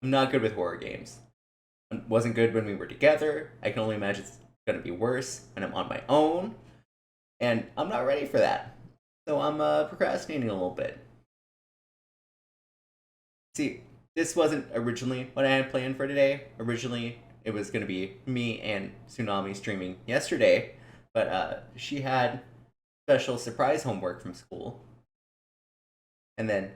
I'm not good with horror games. I wasn't good when we were together. I can only imagine it's gonna be worse when I'm on my own, and I'm not ready for that. So I'm procrastinating a little bit. See, this wasn't originally what I had planned for today. Originally, it was going to be me and Tsunami streaming yesterday, but she had special surprise homework from school. And then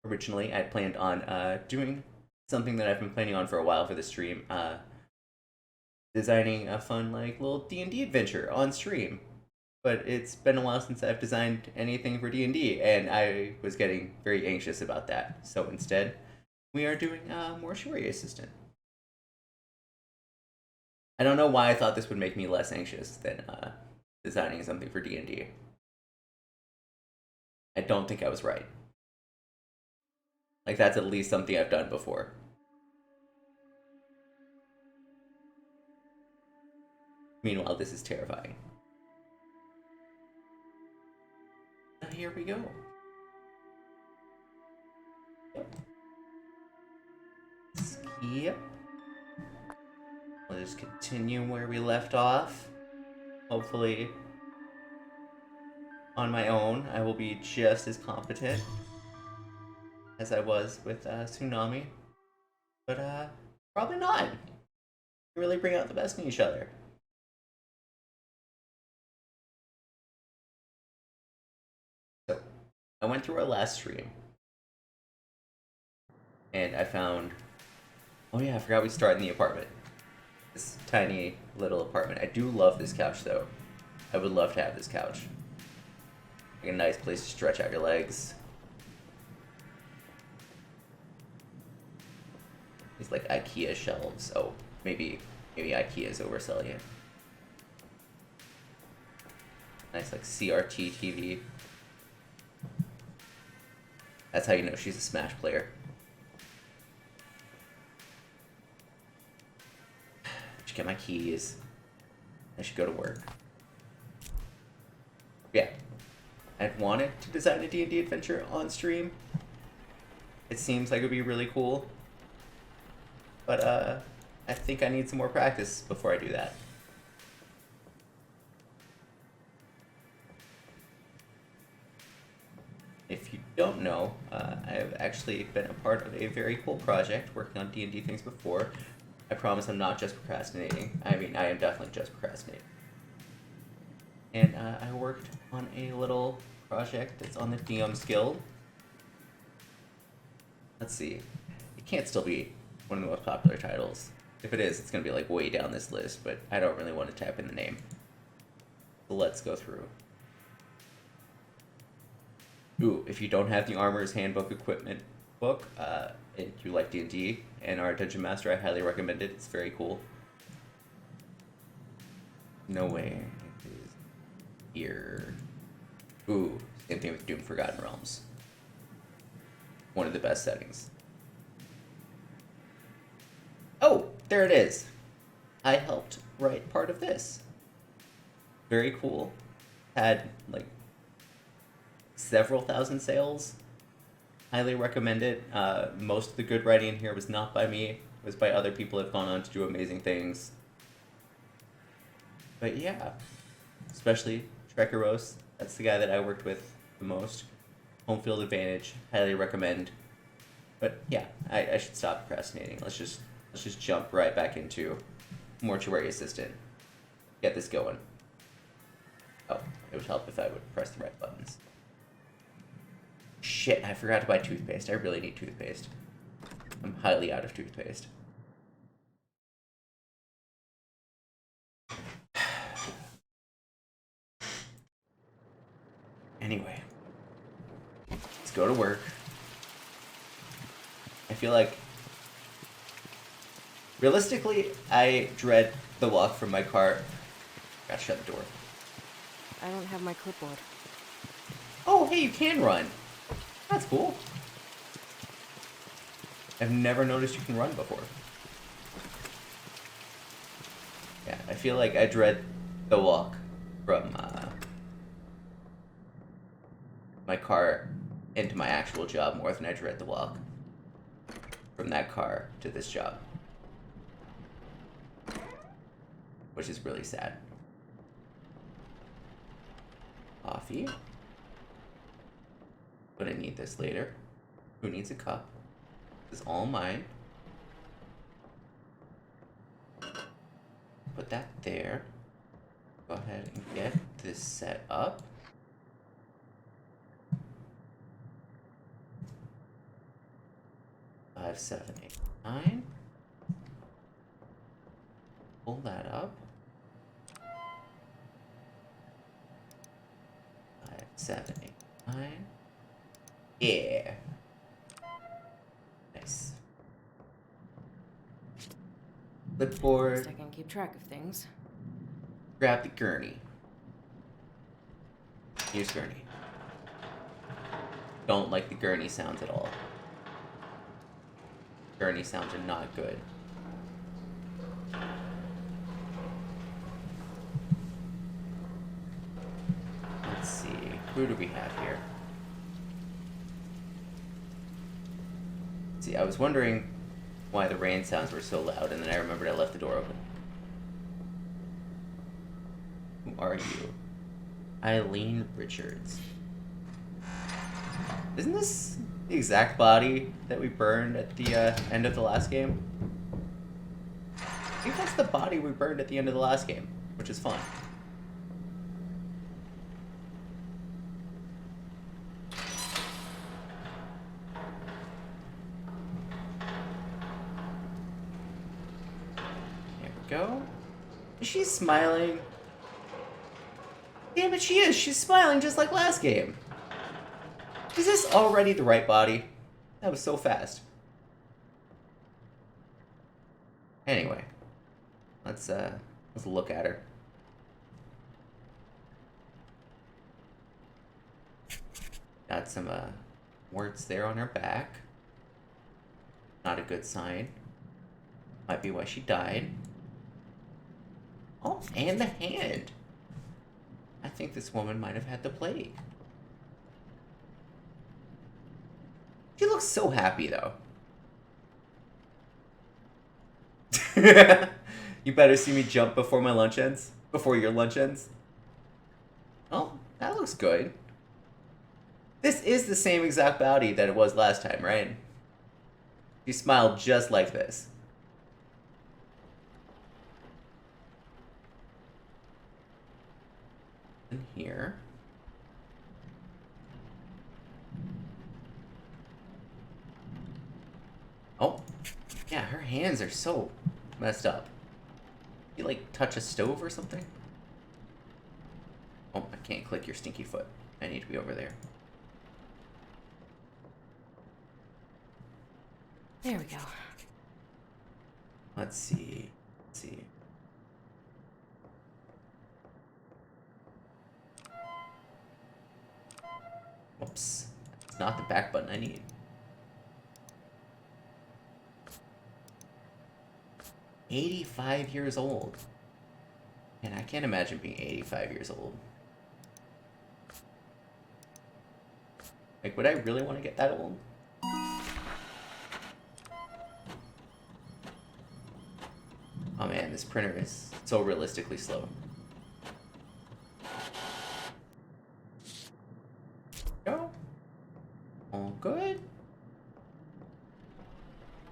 originally, I planned on doing something that I've been planning on for a while for the stream, designing a fun like little D&D adventure on stream. But it's been a while since I've designed anything for D&D, and I was getting very anxious about that. So instead, we are doing a Mortuary assistant. I don't know why I thought this would make me less anxious than designing something for D&D. I don't think I was right. Like, that's at least something I've done before. Meanwhile, this is terrifying. Here we go. Yep. Skip. We'll just continue where we left off. Hopefully, on my own, I will be just as competent as I was with Tsunami. But probably not. We really bring out the best in each other. So, I went through our last stream. And I found... Oh yeah, I forgot we started in the apartment. This tiny little apartment. I do love this couch though. I would love to have this couch. Like a nice place to stretch out your legs. These like IKEA shelves. Oh, maybe IKEA is overselling it. Nice like CRT TV. That's how you know she's a Smash player. Get my keys. I should go to work. Yeah. I'd wanted to design a D&D adventure on stream. It seems like it would be really cool. But I think I need some more practice before I do that. If you don't know, I've actually been a part of a very cool project working on D&D things before. I promise I'm not just procrastinating. I mean, I am definitely just procrastinating. And I worked on a little project that's on the DM's Guild. Let's see. It can't still be one of the most popular titles. If it is, it's going to be like way down this list, but I don't really want to type in the name. So let's go through. Ooh, if you don't have the Armorer's Handbook equipment book, and you like D&D and are a Dungeon Master, I highly recommend it. It's very cool. No way. It is here. Ooh, same thing with Doom Forgotten Realms. One of the best settings. Oh, there it is. I helped write part of this. Very cool. Had like several thousand sales. Highly recommend it. Most of the good writing in here was not by me. It was by other people who have gone on to do amazing things. But yeah, especially Trekaros. That's the guy that I worked with the most. Home field advantage. Highly recommend. But yeah, I should stop procrastinating. Let's just jump right back into Mortuary Assistant. Get this going. Oh, it would help if I would press the right buttons. Shit, I forgot to buy toothpaste. I really need toothpaste. I'm highly out of toothpaste. Anyway, let's go to work. I feel like, realistically, I dread the walk from my car. Gotta shut the door. I don't have my clipboard. Oh, hey, you can run. That's cool. I've never noticed you can run before. Yeah, I feel like I dread the walk from my car into my actual job more than I dread the walk. from that car to this job. Which is really sad. Coffee. But I need this later. Who needs a cup? This is all mine. Put that there. Go ahead and get this set up. Five, 7, 8, 9. Pull that up. 5, 7, 8, 9. Yeah. Nice. Clipboard. I can keep track of things. Grab the gurney. Here's gurney. Don't like the gurney sounds at all. Gurney sounds are not good. Let's see. Who do we have here? See, I was wondering why the rain sounds were so loud, and then I remembered I left the door open. Who are you? Eileen Richards. Isn't this the exact body that we burned at the end of the last game? I think that's the body we burned at the end of the last game, which is fun. There we go. Is she smiling? Damn it, she is. She's smiling just like last game. Is this already the right body? That was so fast. Anyway, let's look at her. Got some warts there on her back. Not a good sign. Might be why she died. Oh, and the hand. I think this woman might have had the plague. She looks so happy, though. You better see me jump before my lunch ends. Before your lunch ends. Oh, that looks good. This is the same exact body that it was last time, right? She smiled just like this. In here. Oh, yeah, her hands are so messed up. You like touch a stove or something? Oh, I can't click your stinky foot. I need to be over there. There we go. Let's see. Let's see. Whoops. It's not the back button I need. $85 years old. And I can't imagine being 85 years old. Like, would I really want to get that old? Oh man, this printer is so realistically slow. Go. All good.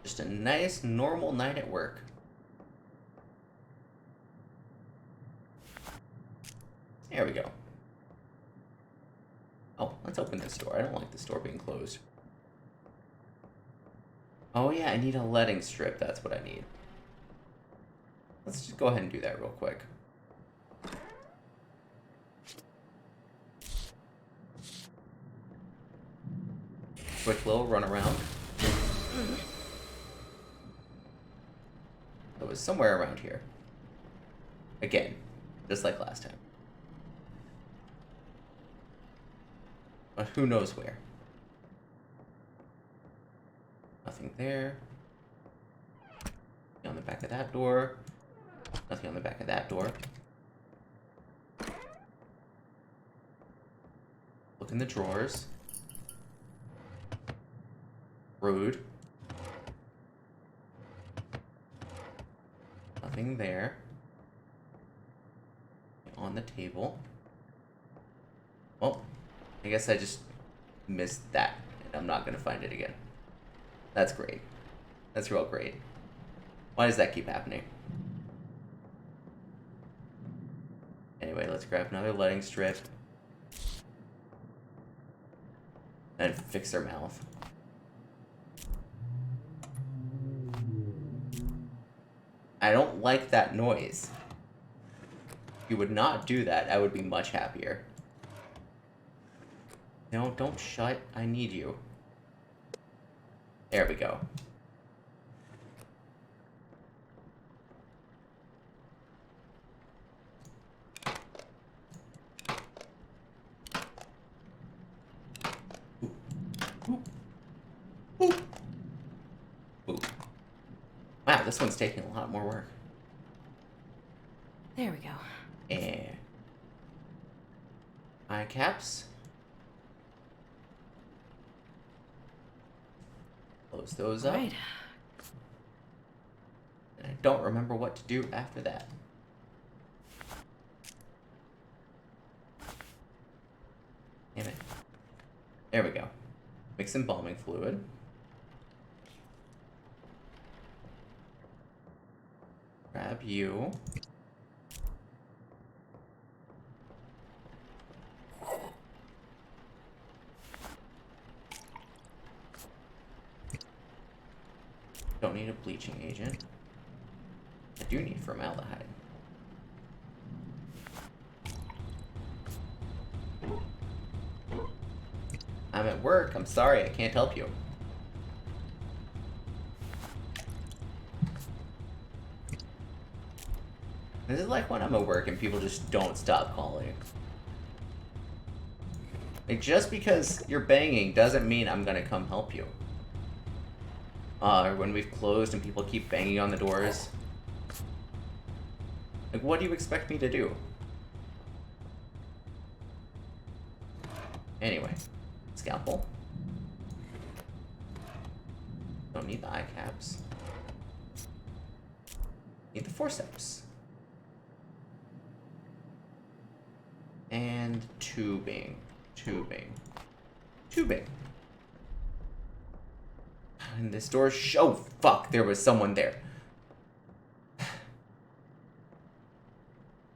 Just a nice, normal night at work. There we go. Oh, let's open this door. I don't like this door being closed. Oh yeah, I need a letting strip. That's what I need. Let's just go ahead and do that real quick. Quick little run around. It was somewhere around here. Again, just like last time. But who knows where? Nothing there. Nothing on the back of that door. Nothing on the back of that door. Look in the drawers. Rude. Nothing there. On the table. Well, I guess I just missed that, and I'm not gonna find it again. That's great. That's real great. Why does that keep happening? Anyway, let's grab another lighting strip. And fix their mouth. I don't like that noise. If you would not do that, I would be much happier. No, don't shut. I need you. There we go. Ooh. Ooh. Wow, this one's taking a lot more work. There we go. And eye caps. Close those up. Right. And I don't remember what to do after that. Damn it. There we go. Mix embalming fluid. Grab you. Don't need a bleaching agent. I do need formaldehyde. I'm at work. I'm sorry. I can't help you. This is like when I'm at work and people just don't stop calling. Like, just because you're banging doesn't mean I'm gonna come help you. Or when we've closed and people keep banging on the doors. Like, what do you expect me to do? Anyway, scalpel. Don't need the eye caps. Need the forceps. And tubing. Tubing. And this door oh fuck, there was someone there.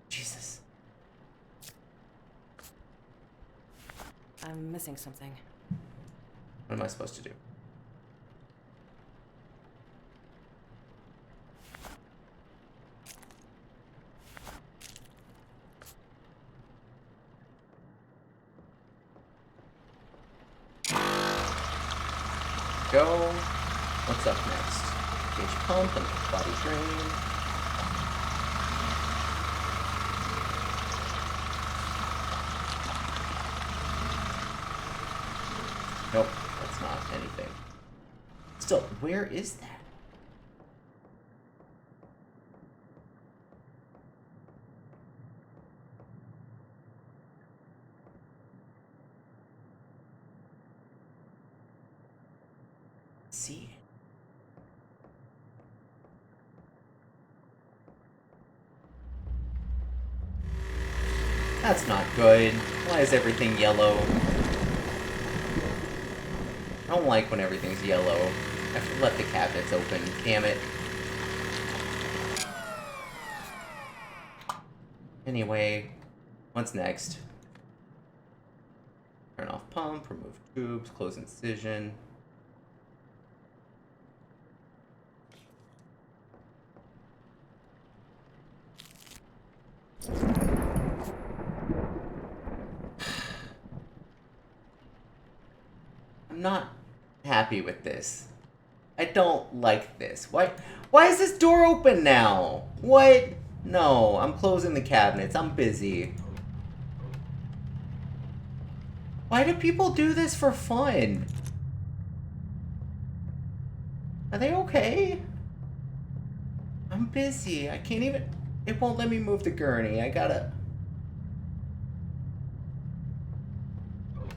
Jesus. I'm missing something. What am I supposed to do? Go. What's up next? Gauge pump and body drain. Nope, that's not anything. Still, where is that? See. That's not good. Why is everything yellow? I don't like when everything's yellow. I have to let the cabinets open. Damn it. Anyway, what's next? Turn off pump, remove tubes, close incision. I'm not happy with this. I don't like this. Why is this door open now? What? No, I'm closing the cabinets. I'm busy. Why do people do this for fun? Are they okay? I'm busy. I can't even... It won't let me move the gurney. I gotta...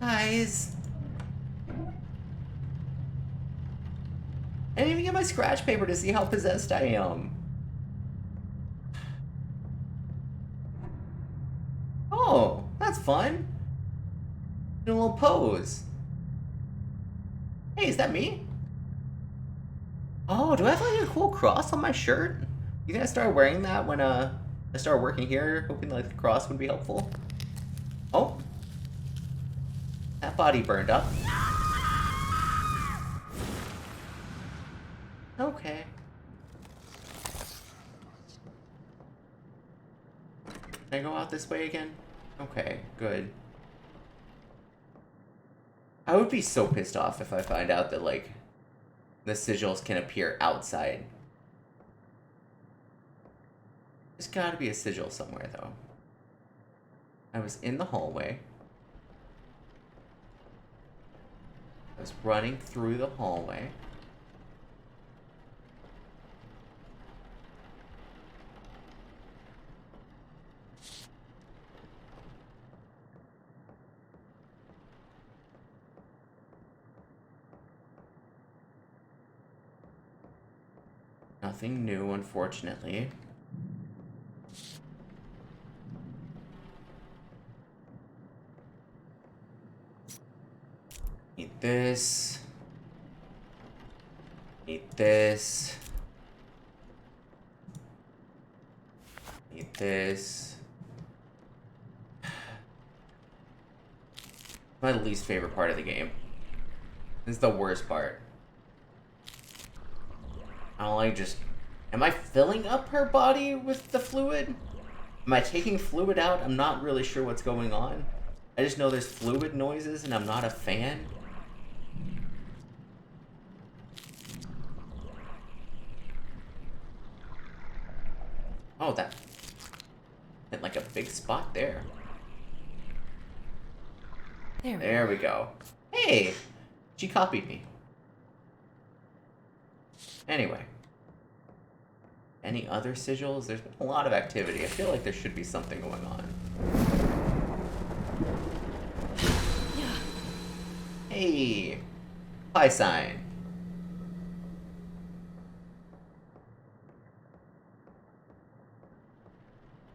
Guys... I didn't even get my scratch paper to see how possessed I am. that's fun. Do a little pose. Hey, is that me? Oh, do I have like a cool cross on my shirt? You think I started wearing that when I started working here, hoping like the cross would be helpful? Oh. That body burned up. Okay. Can I go out this way again? Okay, good. I would be so pissed off if I find out that, like, the sigils can appear outside. There's gotta be a sigil somewhere, though. I was in the hallway. I was running through the hallway. Nothing new, unfortunately. Need this. Need this. Need this. My least favorite part of the game. This is the worst part. I don't like just... Am I filling up her body with the fluid? Am I taking fluid out? I'm not really sure what's going on. I just know there's fluid noises and I'm not a fan. Oh, that hit like a big spot there. There we go. Hey! She copied me. Anyway. Any other sigils? There's been a lot of activity. I feel like there should be something going on. Hey! Pi sign.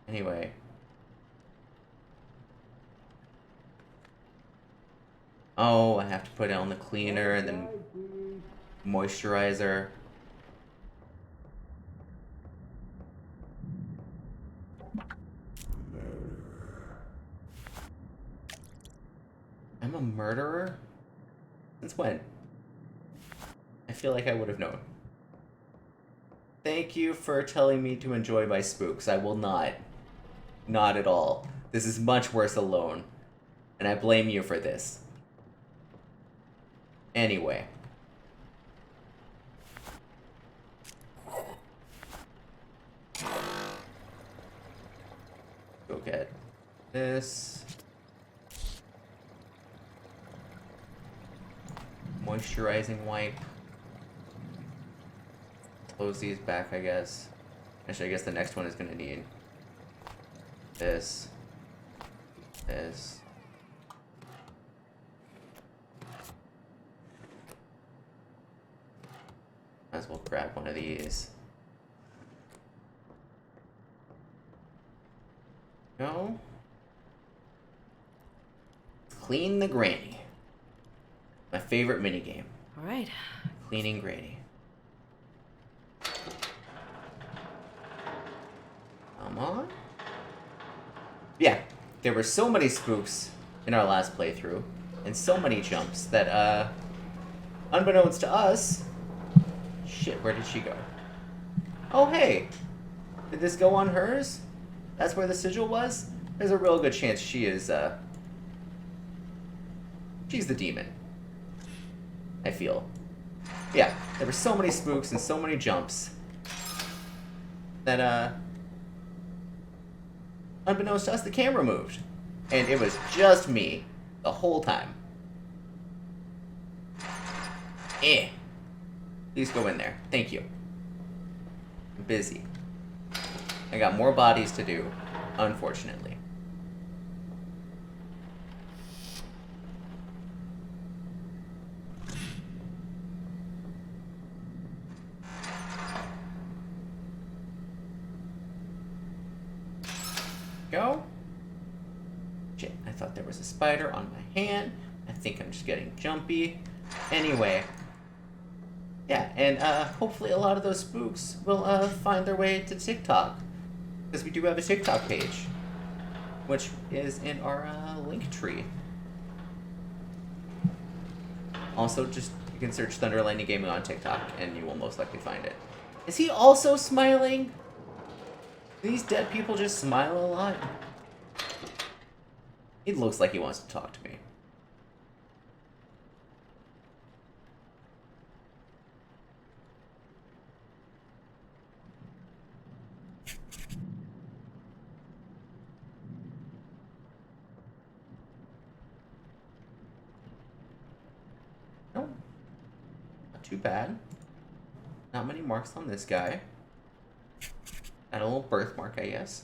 Anyway. Oh, I have to put it on the cleaner and then moisturizer. I'm a murderer? Since when? I feel like I would have known. Thank you for telling me to enjoy my spooks. I will not. Not at all. This is much worse alone. And I blame you for this. Anyway. Go get this. Moisturizing wipe. Close these back, I guess. Actually, I guess the next one is gonna need this. This. Might as well grab one of these. No. Clean the granny. My favorite minigame. All right. Cleaning granny. Come on. Yeah, there were so many spooks in our last playthrough, and so many jumps that, unbeknownst to us... Shit, where did she go? Oh, hey! Did this go on hers? That's where the sigil was? There's a real good chance she is, she's the demon. I feel. Yeah, there were so many spooks and so many jumps that, unbeknownst to us, the camera moved. And it was just me the whole time. Please go in there. Thank you. I'm busy. I got more bodies to do, unfortunately. Go. Shit, I thought there was a spider on my hand. I think I'm just getting jumpy. Anyway. Yeah, and hopefully a lot of those spooks will find their way to TikTok. Because we do have a TikTok page. Which is in our link tree. Also, just you can search Thunder and Lightning Gaming on TikTok and you will most likely find it. Is he also smiling? Do these dead people just smile a lot? He looks like he wants to talk to me. No. Not too bad. Not many marks on this guy. Got a little birthmark, I guess.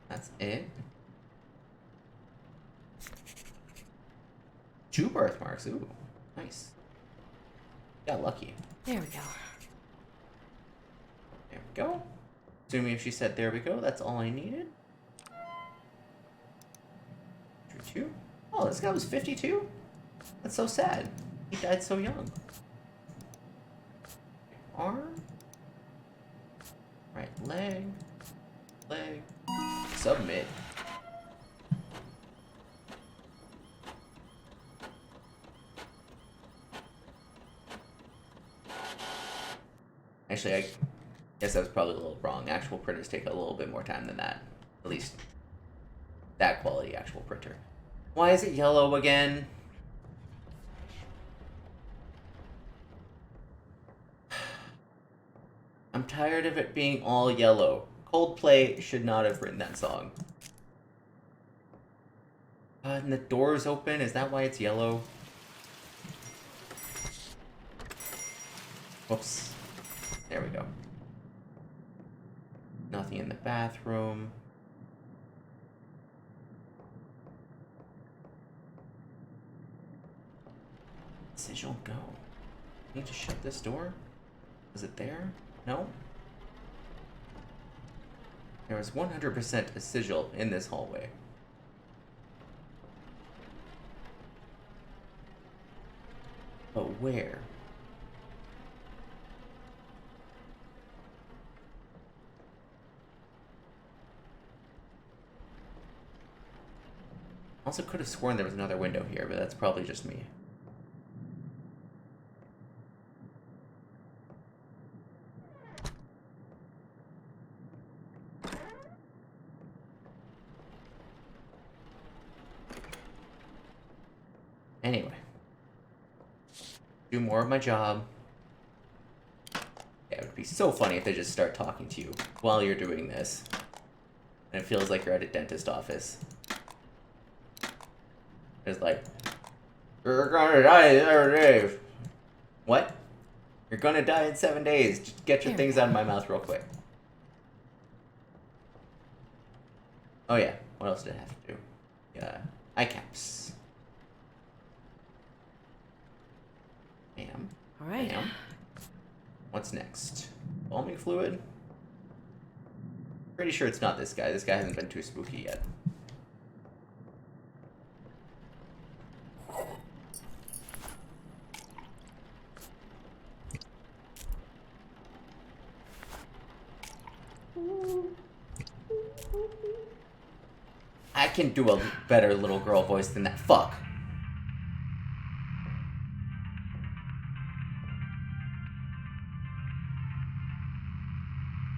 That's it. 2 birthmarks. Ooh, nice. Got lucky. There we go. There we go. Assuming if she said there we go, that's all I needed. 2. Oh, this guy was 52? That's so sad. He died so young. Arm. Right leg. Leg. Submit. Actually, I guess I was probably a little wrong. Actual printers take a little bit more time than that. At least that quality actual printer. Why is it yellow again? I'm tired of it being all yellow. Coldplay should not have written that song. And the door's open. Is that why it's yellow? Whoops. There we go. Nothing in the bathroom. Sigil, go. Need to shut this door? Was it there? No? There was 100% a sigil in this hallway. But where? Also could have sworn there was another window here, but that's probably just me. Anyway. Do more of my job. Yeah, it would be so funny if they just start talking to you while you're doing this. And it feels like you're at a dentist office. It's like, you're gonna die in 7 days. What? You're gonna die in 7 days. Just get your things out of my mouth real quick. Oh yeah, what else did I have to do? Yeah, eye caps. Bam. Alright. Bam. What's next? Embalming fluid? Pretty sure it's not this guy. This guy hasn't been too spooky yet. I can do a better little girl voice than that. Fuck.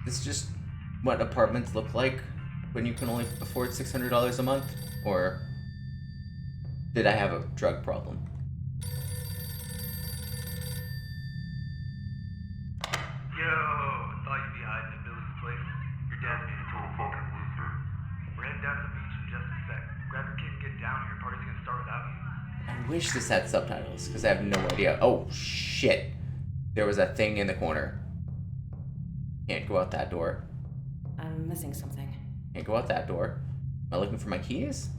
It's just what apartments look like when you can only afford $600 a month? Or did I have a drug problem? Yo, thought you'd be hiding in Billy's place. Your dad's being a total fucking loser. We're heading down to the beach in just a sec. Grab your kid and get down here. Party's gonna start without you. I wish this had subtitles, because I have no idea. Oh, shit. There was a thing in the corner. Can't go out that door. I'm missing something. Can't go out that door. Am I looking for my keys?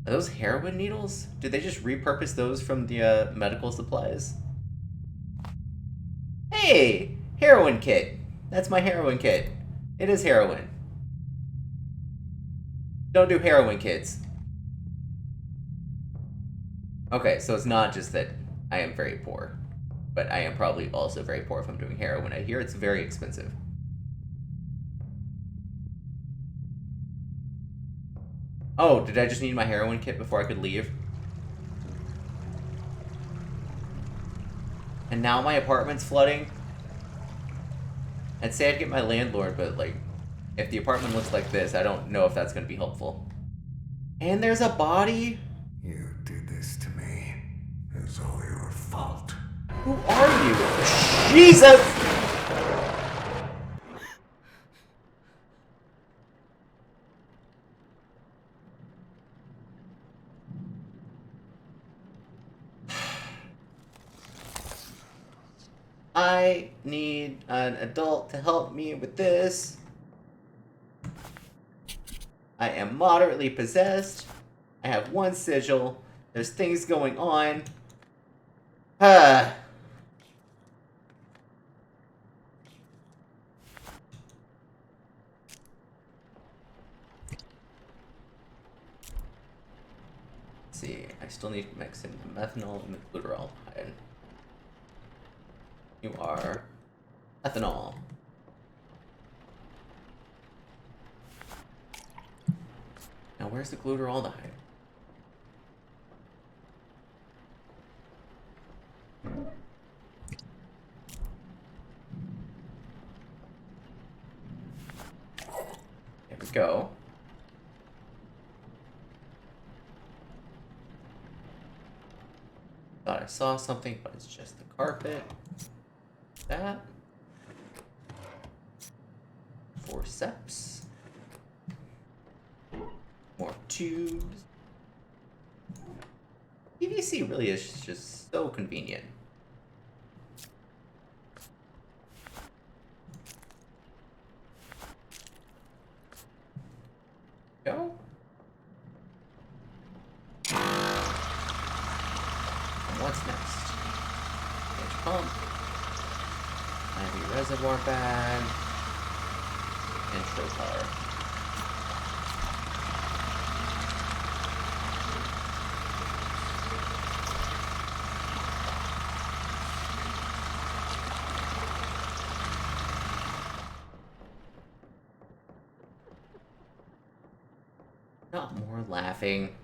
Are those heroin needles? Did they just repurpose those from the medical supplies? Hey! Heroin kit. That's my heroin kit. It is heroin. Don't do heroin, kids. Okay, so it's not just that I am very poor, but I am probably also very poor if I'm doing heroin. I hear it's very expensive. Oh, did I just need my heroin kit before I could leave? And now my apartment's flooding? I'd say I'd get my landlord, but, like, if the apartment looks like this, I don't know if that's going to be helpful. And there's a body? You did this to me. It's all your fault. Who are you? Jesus! I need an adult to help me with this. I am moderately possessed. I have one sigil. There's things going on. Ah. Let's see, I still need to mix in the methanol and the glutaraldehyde. You are ethanol. Now, where's the glutaraldehyde? There we go. Thought I saw something, but it's just the carpet. That. Forceps. More tubes. PVC really is just so convenient. Go. And what's next? Gauge pump. IV reservoir bag. Intro car. Not more laughing.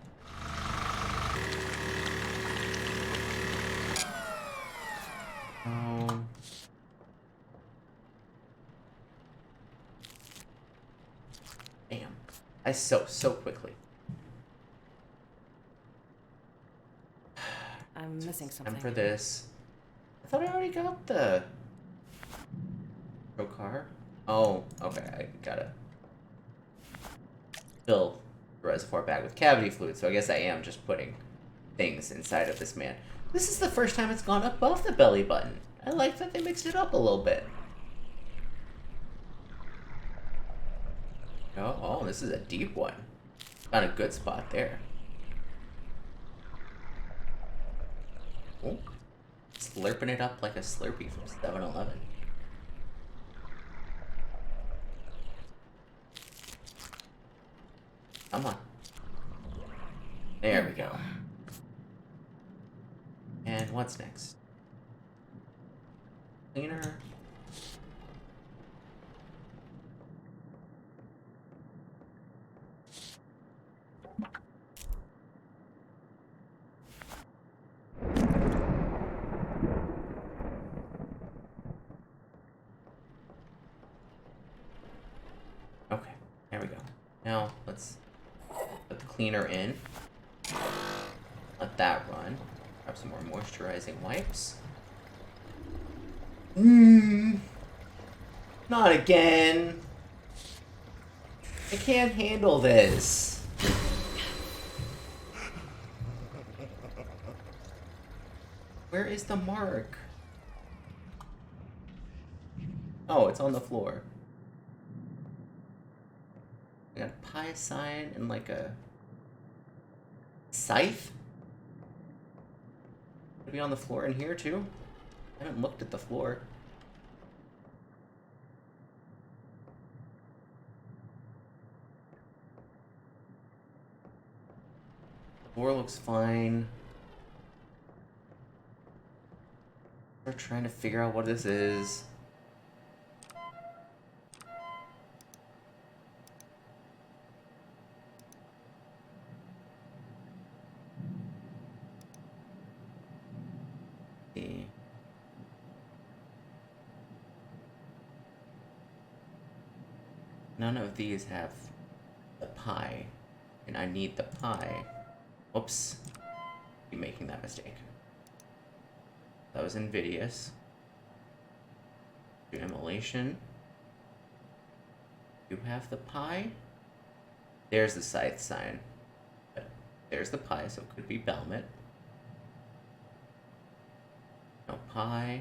Oh. Damn. I so quickly. I'm missing something. Time for this. I thought I already got the pro car. Oh, okay. I gotta fill the reservoir bag with cavity fluid, so I guess I am just putting things inside of this man. This is the first time it's gone above the belly button. I like that they mixed it up a little bit. Oh, this is a deep one. Got a good spot there. Oh, slurping it up like a Slurpee from 7-Eleven. Come on. There we go. And what's next? Cleaner. Okay, there we go. Now let's put the cleaner in. Let that run. Grab some more moisturizing wipes. Not again. I can't handle this. Where is the mark? Oh, it's on the floor. I got a pi sign and like a scythe? Could be on the floor in here too? I haven't looked at the floor. Door looks fine. We're trying to figure out what this is. See. None of these have the pie, and I need the pie. Whoops. Be making that mistake. That was invidious. Do immolation. You have the pie. There's the scythe sign. But there's the pie, so it could be Belmet. No pie.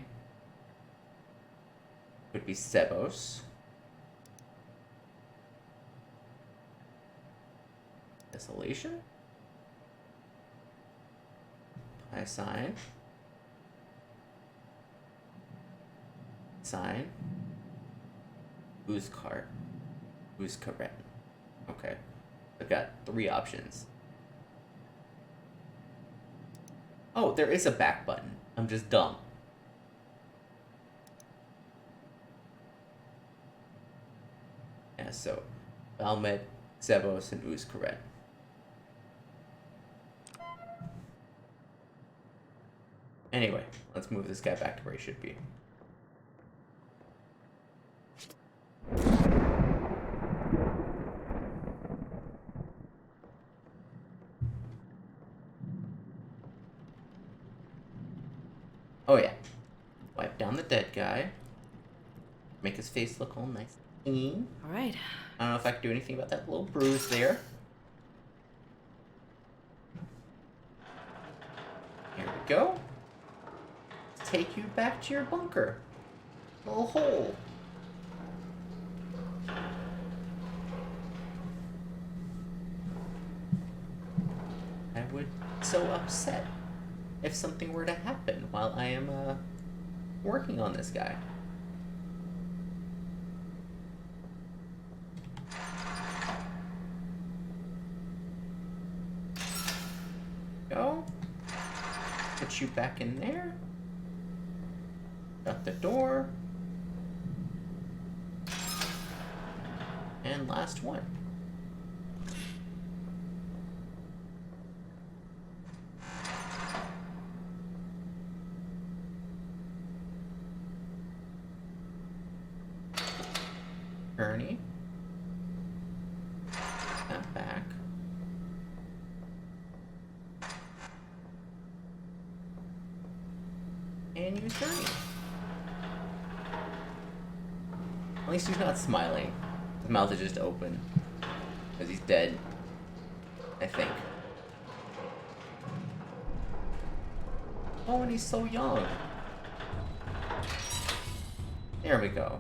Could be Sebos. Desolation. Pie sign. Sign. Uzcart. Uzcaret. Okay. I've got 3 options. Oh, there is a back button. I'm just dumb. Yeah, so Valmet, Zebos, and Uzcaret. Anyway, let's move this guy back to where he should be. Oh yeah. Wipe down the dead guy. Make his face look all nice and clean. All right. I don't know if I can do anything about that little bruise there. Here we go. Take you back to your bunker. Little hole. I would so upset if something were to happen while I am working on this guy. Go. Put you back in there. Shut the door. And last one. Ernie. That back. And use Ernie. At least he's not smiling. His mouth is just open. Because he's dead. I think. Oh, and he's so young. There we go.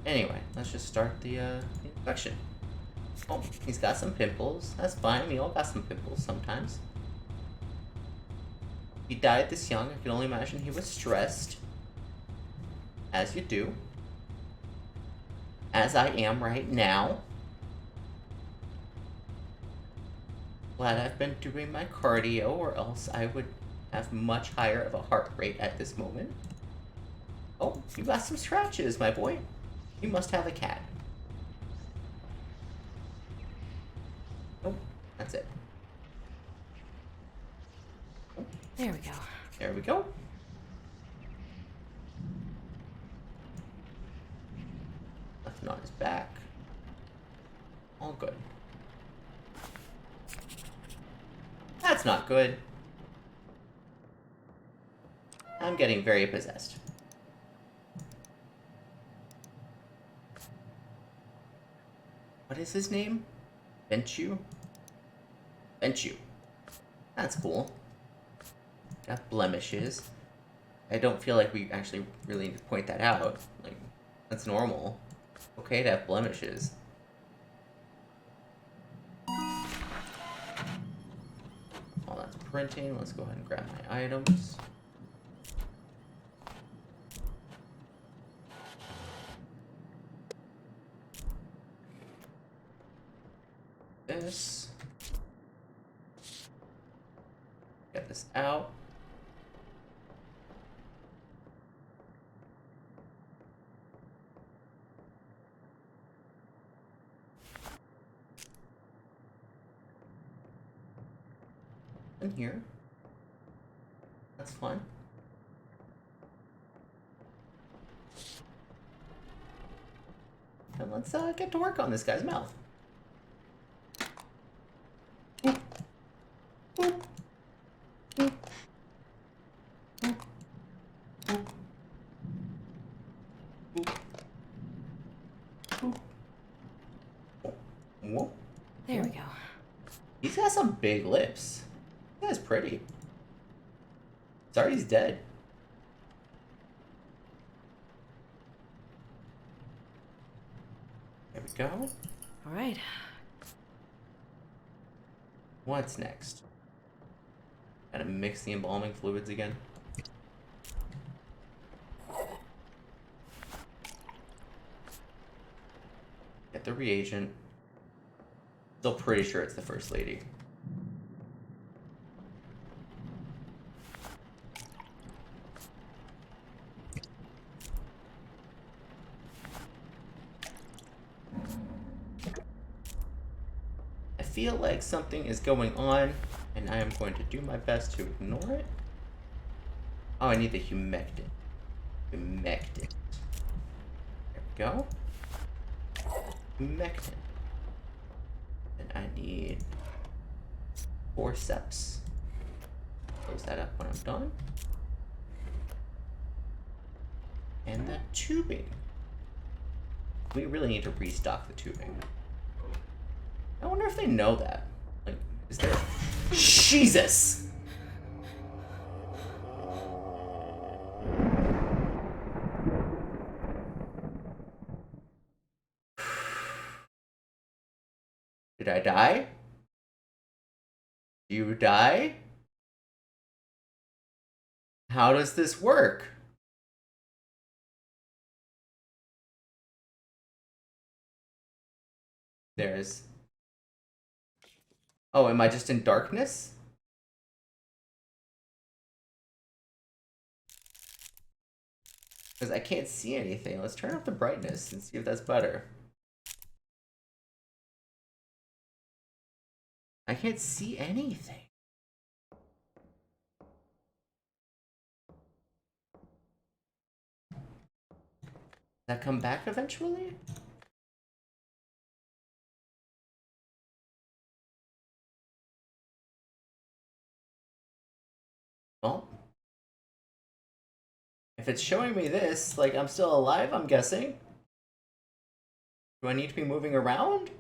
Anyway, let's just start the inspection. Oh, he's got some pimples. That's fine. We all got some pimples sometimes. He died this young. I can only imagine he was stressed. As you do. As I am right now. Glad I've been doing my cardio, or else I would have much higher of a heart rate at this moment. Oh, you got some scratches, my boy. You must have a cat. Oh, that's it. Oh, There we go. there we go. Nothing on his back. All good. That's not good. I'm getting very possessed. What is his name? Benchu? Benchu. That's cool. Got blemishes. I don't feel like we actually really need to point that out. Like, that's normal. Okay to have blemishes. While that's printing, let's go ahead and grab my items. This. Get this out. In here. That's fun. And let's get to work on this guy's mouth. Boop. Boop. Boop. Boop. Boop. Boop. Boop. Whoop. There we go. He's got some big lips. That guy's pretty. Sorry he's dead. There we go. All right. What's next? Gotta mix the embalming fluids again. Get the reagent. Still pretty sure it's the First Lady. I feel like something is going on, and I am going to do my best to ignore it. Oh, I need the humectant. Humectant. There we go. Humectant. And I need forceps. Close that up when I'm done. And the tubing. We really need to restock the tubing. I wonder if they know that. Like, is there... Jesus! Did I die? You die? How does this work? There's... Oh, am I just in darkness? Because I can't see anything. Let's turn up the brightness and see if that's better. I can't see anything. Does that come back eventually? Well, if it's showing me this, like I'm still alive, I'm guessing. Do I need to be moving around?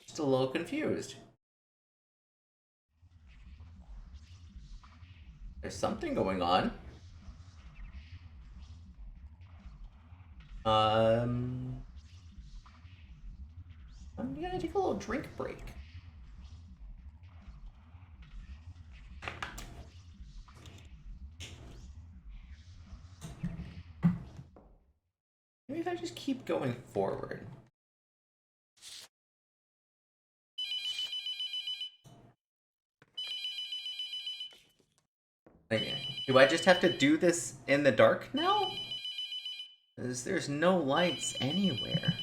Just a little confused. There's something going on. I'm gonna take a little drink break. Maybe if I just keep going forward. Like, do I just have to do this in the dark now? Because there's no lights anywhere.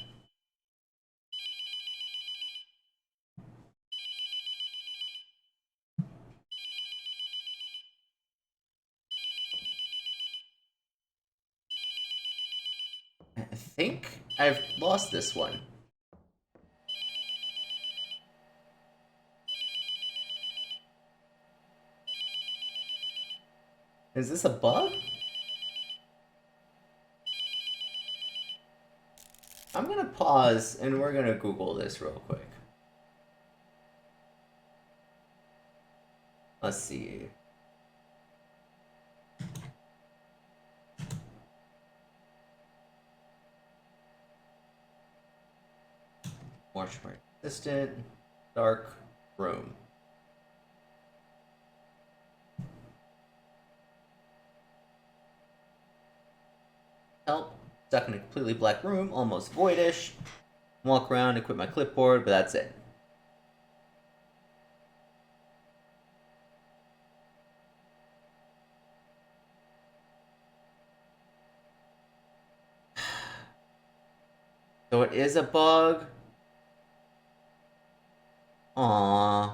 I think I've lost this one. Is this a bug? I'm gonna pause and we're gonna Google this real quick. Let's see. Mortuary assistant, dark room. Help stuck in a completely black room, almost voidish. Walk around, equip my clipboard, but that's it. So it is a bug. Aww.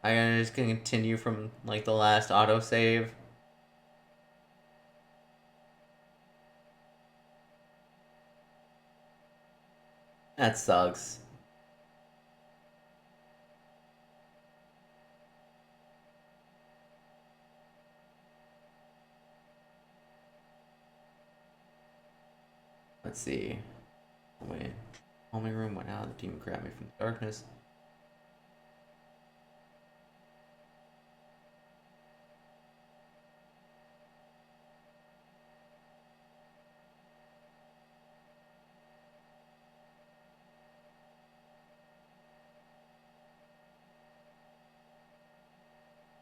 I'm just gonna continue from like the last autosave. That sucks. Let's see. Wait. Homing room went out. The demon grabbed me from the darkness.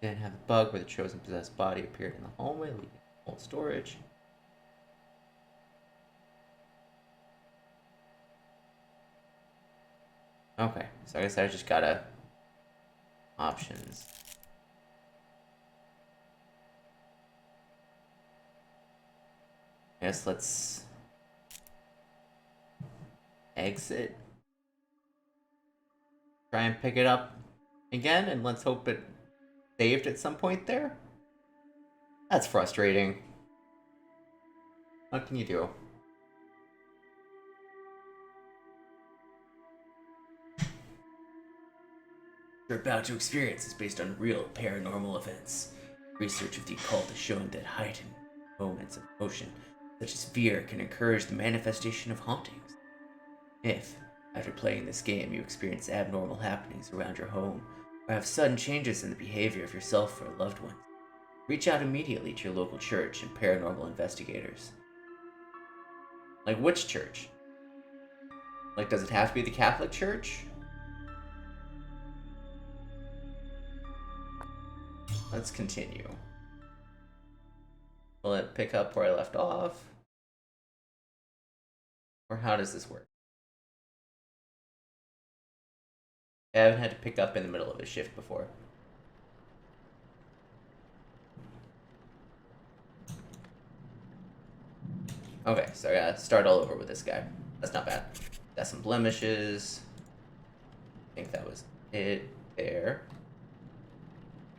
Didn't have the bug where the chosen possessed body appeared in the hallway, leading to old storage. Okay, so I guess I just gotta options. I guess let's exit. Try and pick it up again, and let's hope it saved at some point there. That's frustrating. What can you do? You're about to experience is based on real paranormal events. Research of the occult has shown that heightened moments of emotion, such as fear, can encourage the manifestation of hauntings. If, after playing this game, you experience abnormal happenings around your home, or have sudden changes in the behavior of yourself or loved ones, reach out immediately to your local church and paranormal investigators. Like, which church? Like, does it have to be the Catholic Church? Let's continue. Will it pick up where I left off? Or how does this work? I haven't had to pick up in the middle of a shift before. Okay, so I gotta start all over with this guy. That's not bad. Got some blemishes. I think that was it there.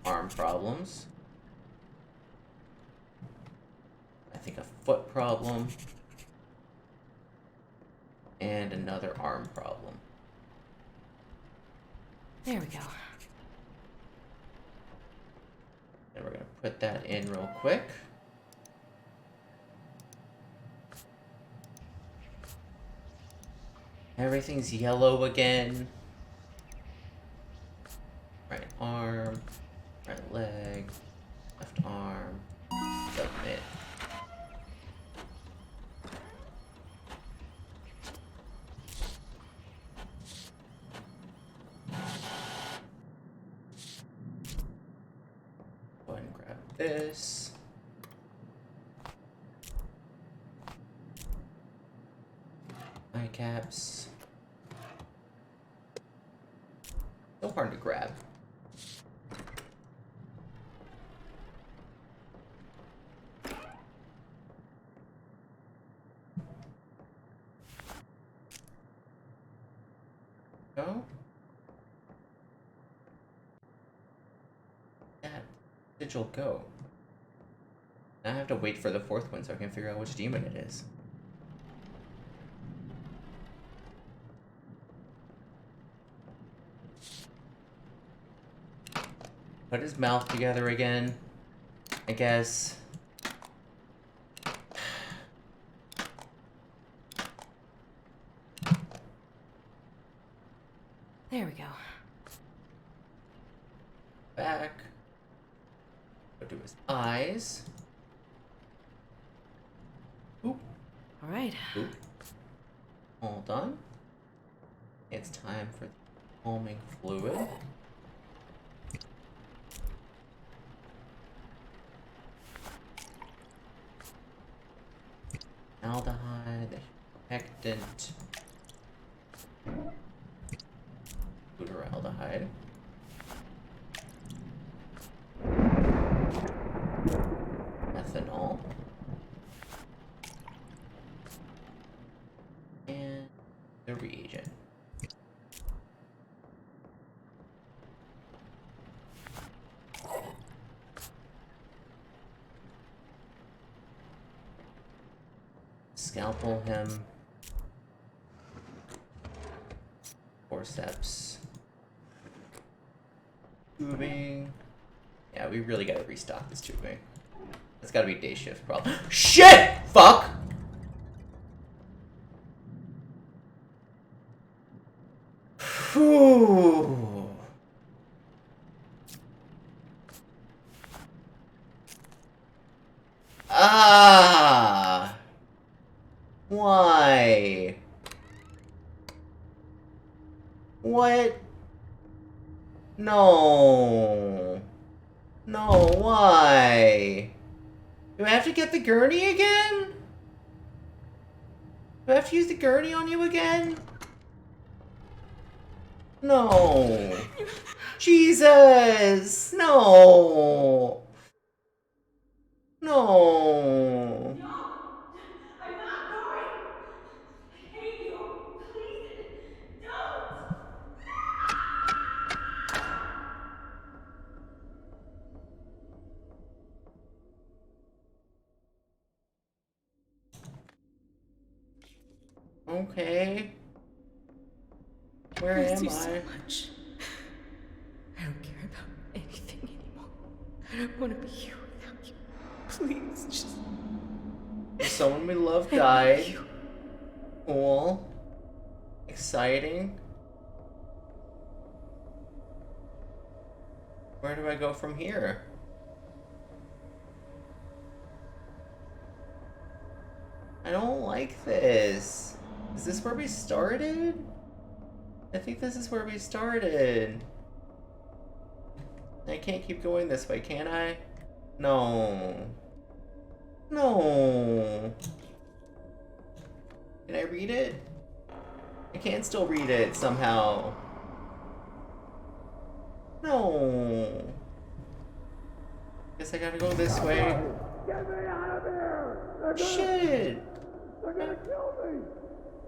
Arm problems. I think a foot problem. And another arm problem. There we go. And we're gonna put that in real quick. Everything's yellow again. Right arm, right leg, left arm, submit. Go ahead and grab this. Eye caps. So hard to grab. Go. That sigil go. Now I have to wait for the fourth one so I can figure out which demon it is. Put his mouth together again, I guess. There we go. Back. Go to his eyes. Oop. All right. Oop. All done. It's time for the calming fluid. Aldehyde, hectant, butyraldehyde. Ethanol. And the reagent. Scalpel him. Forceps. Tubing. Yeah, we really gotta restock this tubing. That's gotta be day shift problem. Shit! Fuck! Whew. Ah! Why? What? No. No, why? Do I have to get the gurney again? Do I have to use the gurney on you again? No. Jesus! No! No! No! I'm not going! I hate you! Please don't! Okay. Where I miss am you so I? much. I don't care about anything anymore. I don't want to be here without you. Please, just. Someone we love I love died. you. Cool. Exciting. Where do I go from here? I don't like this. Is this where we started? I think this is where we started. I can't keep going this way, can I? No. No. Can I read it? I can still read it somehow. No. Guess I gotta go this way. Get me out of here! They're Shit! gonna kill me!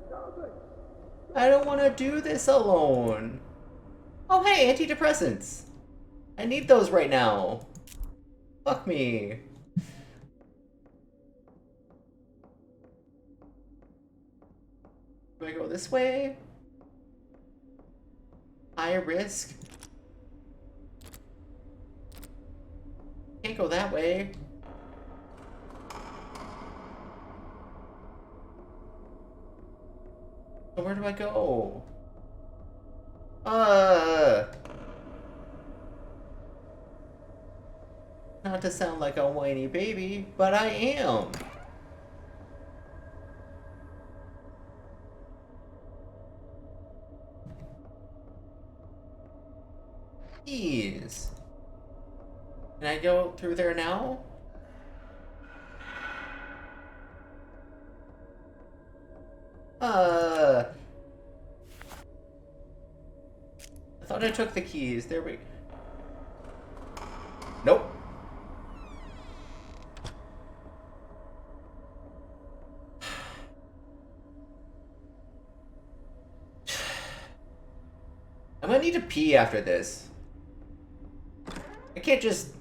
Stop it! I don't want to do this alone. Oh, hey, antidepressants. I need those right now. Fuck me. Do I go this way? High risk? Can't go that way. So where do I go? Not to sound like a whiny baby, but I am. Jeez. Can I go through there now? I thought I took the keys. There we... Nope. I'm gonna need to pee after this. I can't just...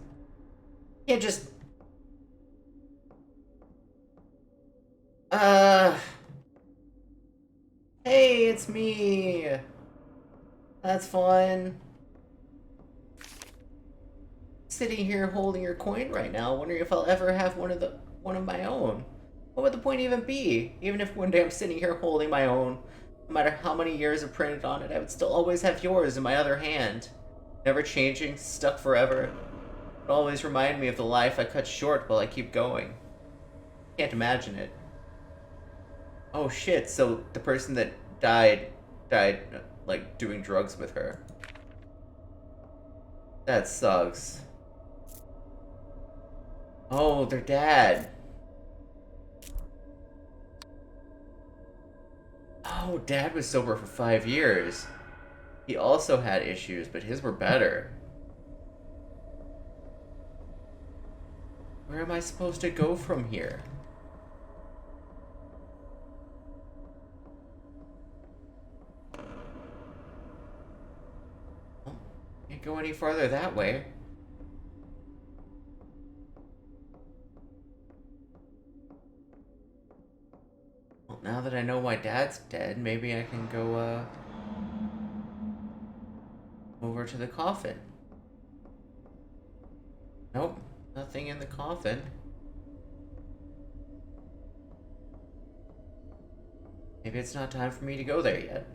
Hey, it's me. That's fun. Sitting here holding your coin right now, wondering if I'll ever have one of my own. What would the point even be? Even if one day I'm sitting here holding my own, no matter how many years are printed on it, I would still always have yours in my other hand. Never changing, stuck forever. It always remind me of the life I cut short while I keep going. Can't imagine it. Oh shit, so the person that died, like, doing drugs with her. That sucks. Oh, their dad. Oh, Dad was sober for 5 years. He also had issues, but his were better. Where am I supposed to go from here? Well, can't go any farther that way. Well, now that I know my dad's dead, maybe I can go, over to the coffin. Nope, nothing in the coffin. Maybe it's not time for me to go there yet.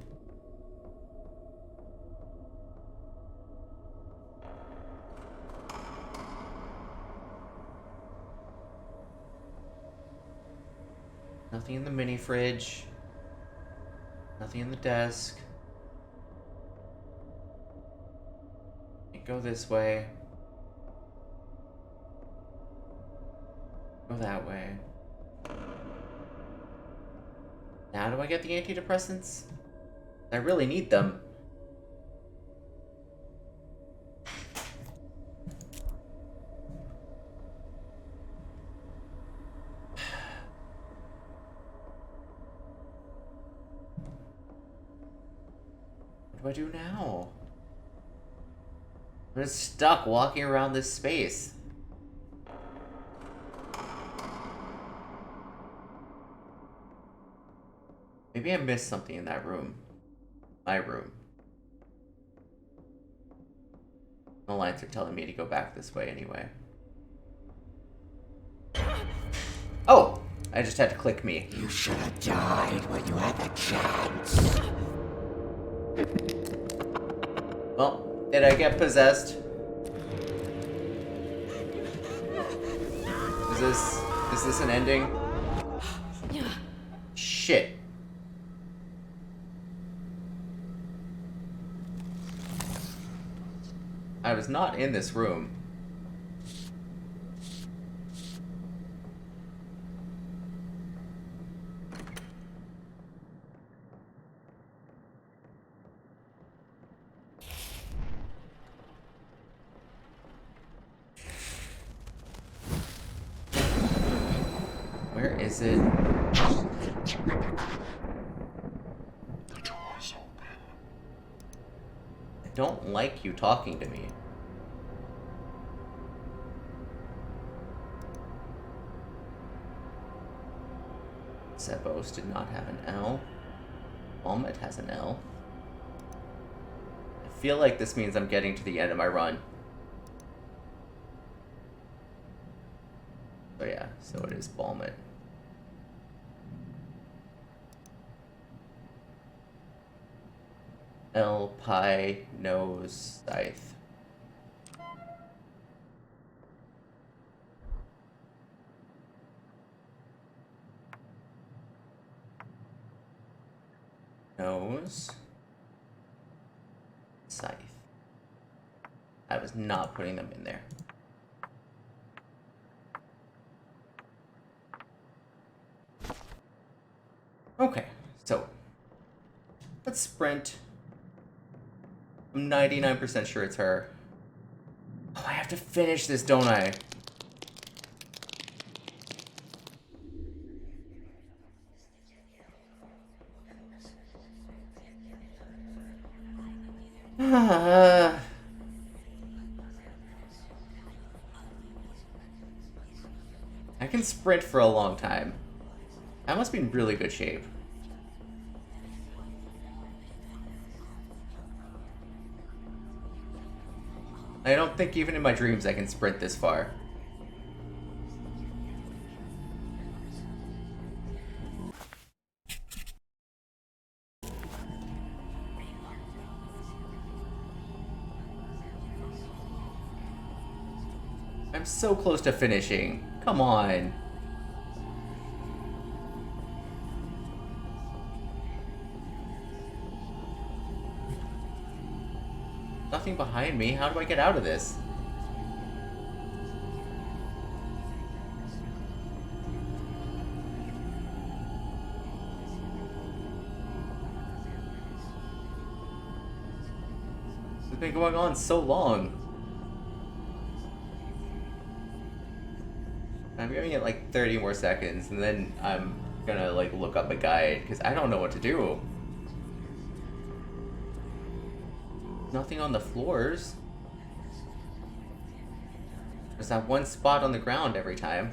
Nothing in the mini fridge. Nothing in the desk. Can't go this way. Go that way. Now do I get the antidepressants? I really need them. What do I do now? I'm just stuck walking around this space. Maybe I missed something in that room. My room. The lights are telling me to go back this way anyway. Oh! I just had to click me. You should have died when you had the chance. Well, did I get possessed? Is this an ending? Shit. I was not in this room. Where is it? The door's open. I don't like you talking to me. Sebos did not have an L. Almet has an L. I feel like this means I'm getting to the end of my run. So yeah, so it is Balmet. L, Pi, Nose, Scythe. Nose. Scythe. I was not putting them in there. Okay, so let's sprint. I'm 99% sure it's her. Oh, I have to finish this, don't I? I can sprint for a long time. I must be in really good shape. I don't think even in my dreams I can sprint this far. I'm so close to finishing. Come on. Nothing behind me. How do I get out of this? been going on so long. I'm giving it like 30 more seconds, and then I'm gonna like look up a guide, because I don't know what to do. Nothing on the floors. There's that one spot on the ground every time.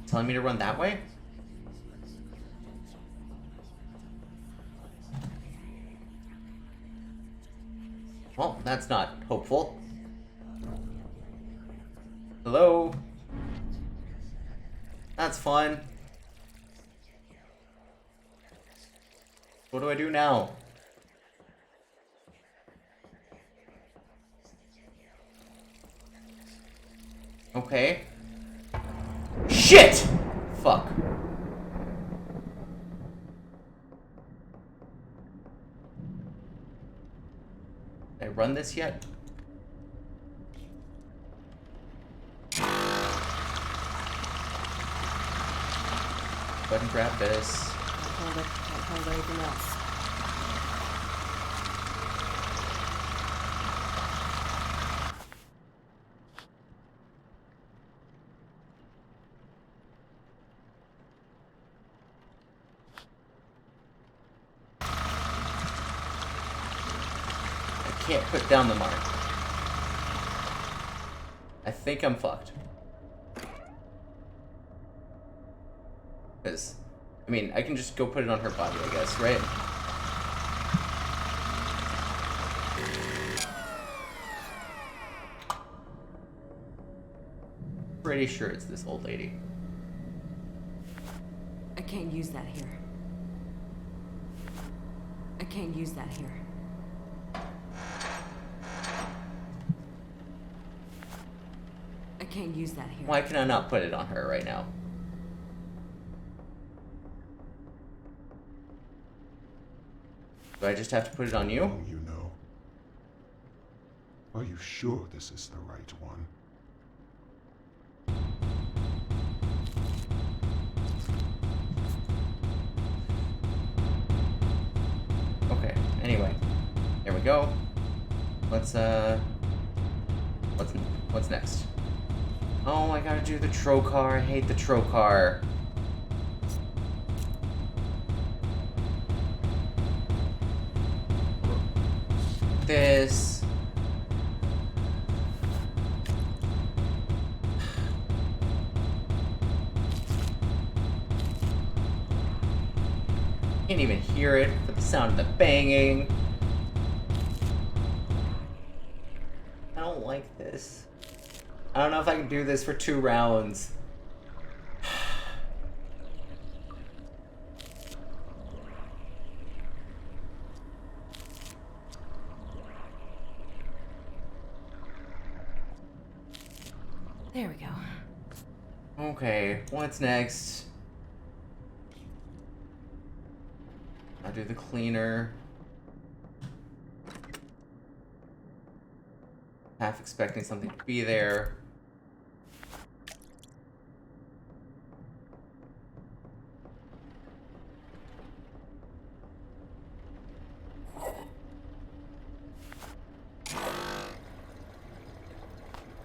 Telling me to run that way? Well, that's not hopeful. Hello? That's fun. What do I do now? Okay. Shit! Fuck. Did I run this yet? Go ahead and grab this. Hold it. Can't hold anything else. I can't put down the mark. I think I'm fucked. Because, I mean, I can just go put it on her body, I guess, right? Pretty sure it's this old lady. I can't use that here. I can't use that here. I can't use that here. Why can I not put it on her right now? Do I just have to put it on you? Oh, you know. Are you sure this is the right one? Okay, anyway. There we go. Let's, what's next? Oh, I gotta do the trocar. I hate the trocar. This. Can't even hear it for the sound of the banging. I don't like this. I don't know if I can do this for 2 rounds. There we go. Okay, what's next? I'll do the cleaner. Half expecting something to be there.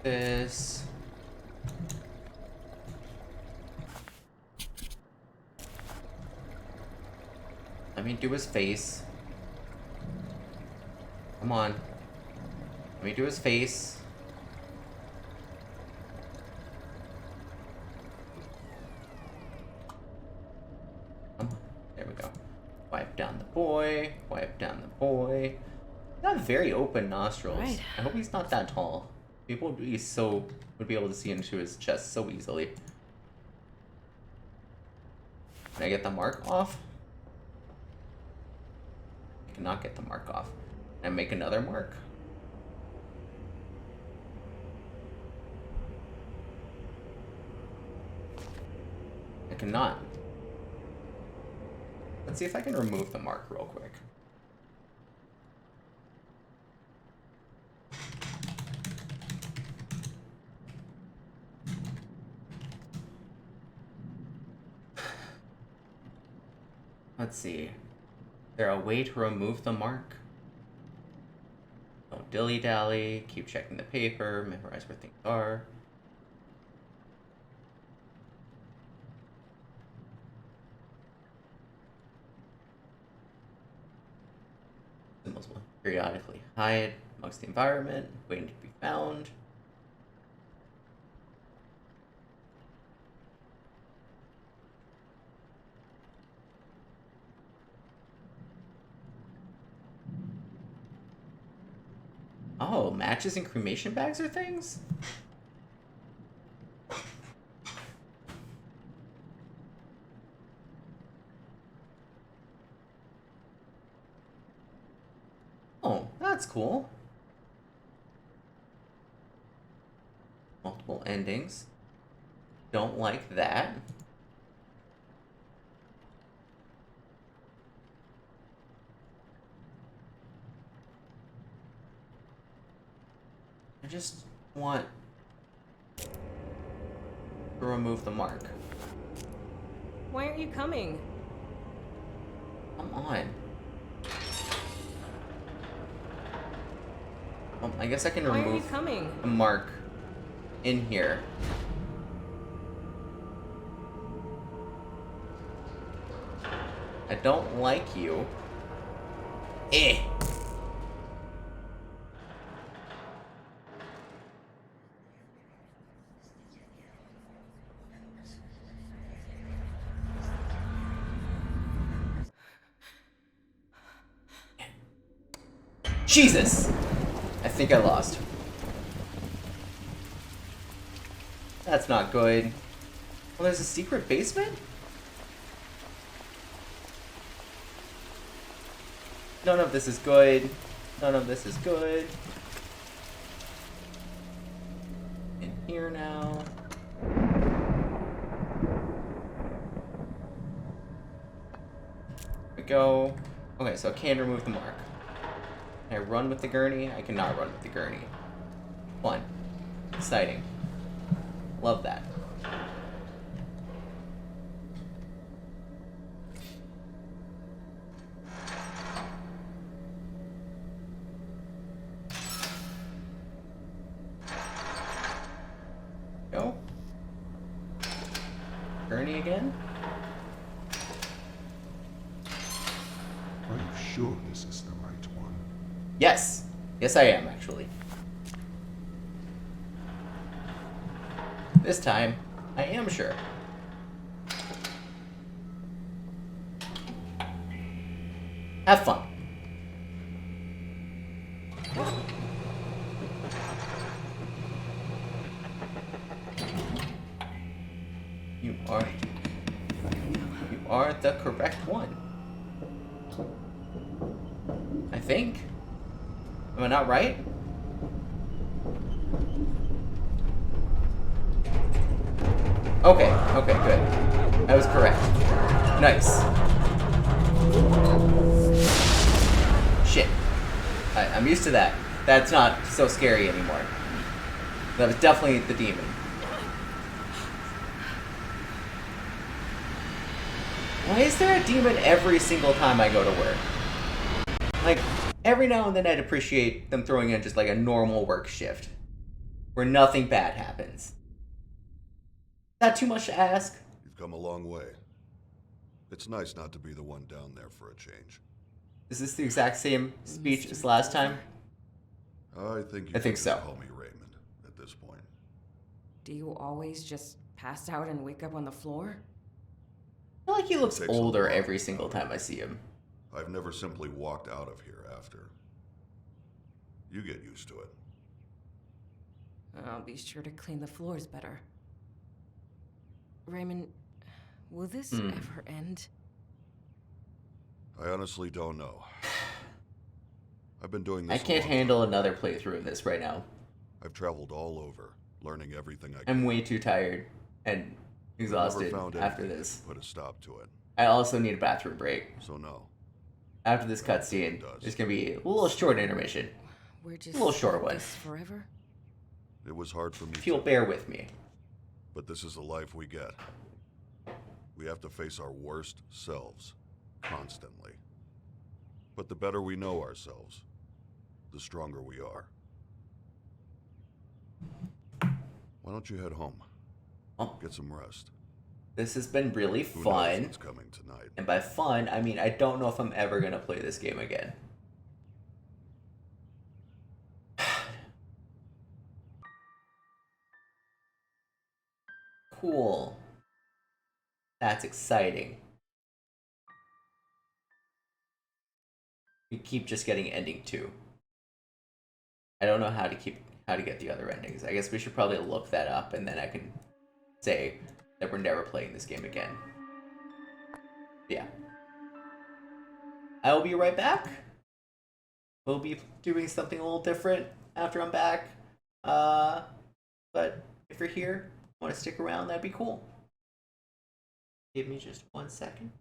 This. Let me do his face. Come on. Let me do his face. Come on. There we go. Wipe down the boy. Wipe down the boy. Got very open nostrils. Right. I hope he's not that tall. People would be able to see into his chest so easily. Can I get the mark off? I cannot get the mark off. Can I make another mark? I cannot. Let's see if I can remove the mark real quick. Let's see. Is there a way to remove the mark? dilly-dally, keep checking the paper, memorize where things are. Symbols will periodically hide amongst the environment, waiting to be found. Oh, matches and cremation bags are things? Oh, that's cool. Multiple endings. Don't like that. I just want to remove the mark. Why aren't you coming? Come on. I guess I can Why are you remove coming? the mark in here. I don't like you. Eh. Jesus! I think I lost. That's not good. Well, there's a secret basement? None of this is good. None of this is good. In here now. We go. Okay, so I can remove the mark. Can I run with the gurney? I cannot run with the gurney. Fun. Exciting. Love that. Go. Gurney again? Are you sure this is the right one? Yes. Yes, I am, actually. This time, I am sure. Have fun. You are the correct one. I think. Am I not right? Okay, okay, good. I was correct. Nice. Shit. I'm used to that. That's not so scary anymore. That was definitely the demon. Why is there a demon every single time I go to work? Like, every now and then I'd appreciate them throwing in just like a normal work shift. Where nothing bad happens. Not too much to ask. You've come a long way. It's nice not to be the one down there for a change. Is this the exact same speech as last time? I think you I think can so. call me Raymond at this point. Do you always just pass out and wake up on the floor? I feel like he looks Takes a older lot. every single time I see him. I've never simply walked out of here after. You get used to it. I'll be sure to clean the floors better. Raymond, will this ever end? I honestly don't know. I've been doing this I can't a long handle time. another playthrough of this right now. I've traveled all over, learning everything I can. I'm way too tired and I've never exhausted found after anything this. to put a stop to it. I also need a bathroom break. So no. After this cutscene, there's gonna be a little short intermission. We're just A little short like one. this forever? It was hard for me If you'll too, bear with me. but this is the life we get. We have to face our worst selves, constantly. But the better we know ourselves, the stronger we are. Why don't you head home? Oh, Get some rest. this has been really Who knows fun. what's coming tonight? And by fun, I mean I don't know if I'm ever gonna play this game again. Cool. That's exciting. We keep just getting ending 2. I don't know how to get the other endings. I guess we should probably look that up and then I can say that we're never playing this game again. Yeah. I will be right back. We'll be doing something a little different after I'm back. But if you're here, want to stick around, that'd be cool. Give me just 1 second.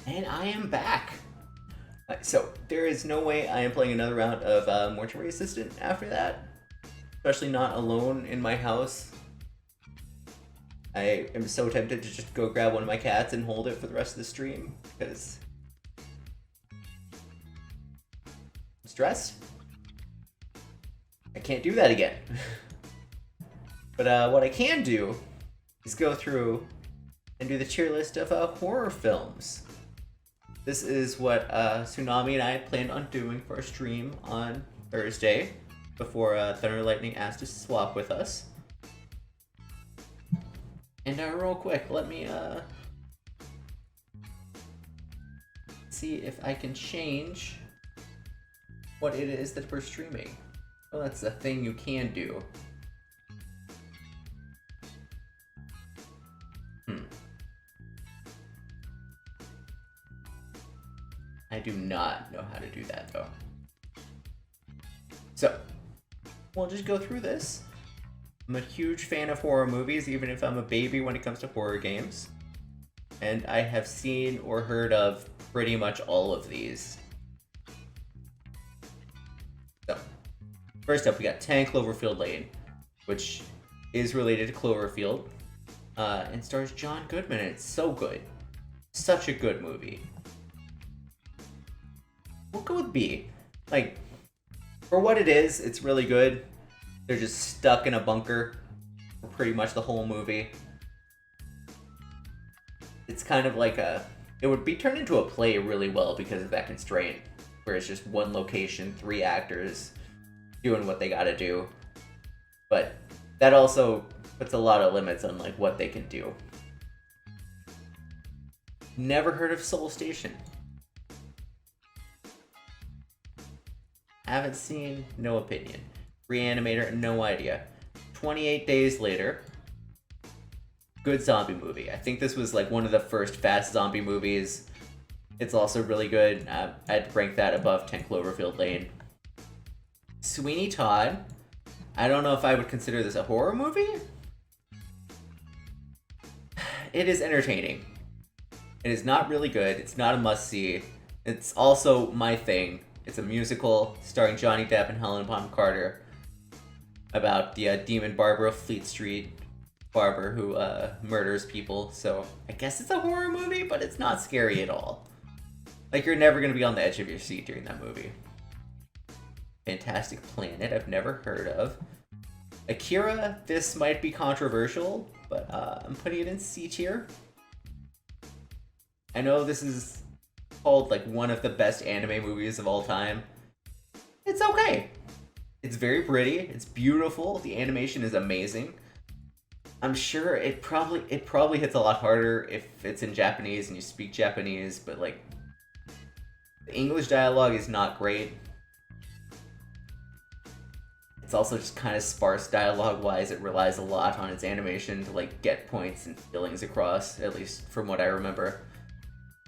And I am back. So there is no way I am playing another round of Mortuary Assistant after that. Especially not alone in my house. I am so tempted to just go grab one of my cats and hold it for the rest of the stream. Because I'm stressed. I can't do that again. But what I can do is go through and do the tier list of horror films. This is what Tsunami and I planned on doing for our stream on Thursday before Thunder Lightning asked to swap with us. And real quick, let me see if I can change what it is that we're streaming. Well, that's a thing you can do. do not know how to do that, though. So, we'll just go through this. I'm a huge fan of horror movies, even if I'm a baby when it comes to horror games. And I have seen or heard of pretty much all of these. So, first up, we got 10 Cloverfield Lane, which is related to Cloverfield, and stars John Goodman, and it's so good. Such a good movie. We'll go with B. Like, for what it is, it's really good. They're just stuck in a bunker for pretty much the whole movie. It's kind of like it would be turned into a play really well because of that constraint, where it's just one location, 3 actors doing what they gotta do. But that also puts a lot of limits on like what they can do. Never heard of Soul Station. Haven't seen, no opinion. Reanimator, no idea. 28 Days Later. Good zombie movie. I think this was like one of the first fast zombie movies. It's also really good. I'd rank that above 10 Cloverfield Lane. Sweeney Todd. I don't know if I would consider this a horror movie. It is entertaining. It is not really good. It's not a must-see. It's also my thing. It's a musical starring Johnny Depp and Helena Bonham Carter about the demon barber of Fleet Street, barber who murders people. So I guess it's a horror movie, but it's not scary at all. Like, you're never going to be on the edge of your seat during that movie. Fantastic Planet, I've never heard of. Akira, this might be controversial, but I'm putting it in C tier. I know this is called like one of the best anime movies of all time. It's okay. It's very pretty. It's beautiful. The animation is amazing. I'm sure it probably hits a lot harder if it's in Japanese and you speak Japanese, but like the English dialogue is not great. It's also just kind of sparse dialogue-wise. It relies a lot on its animation to like get points and feelings across, at least from what I remember.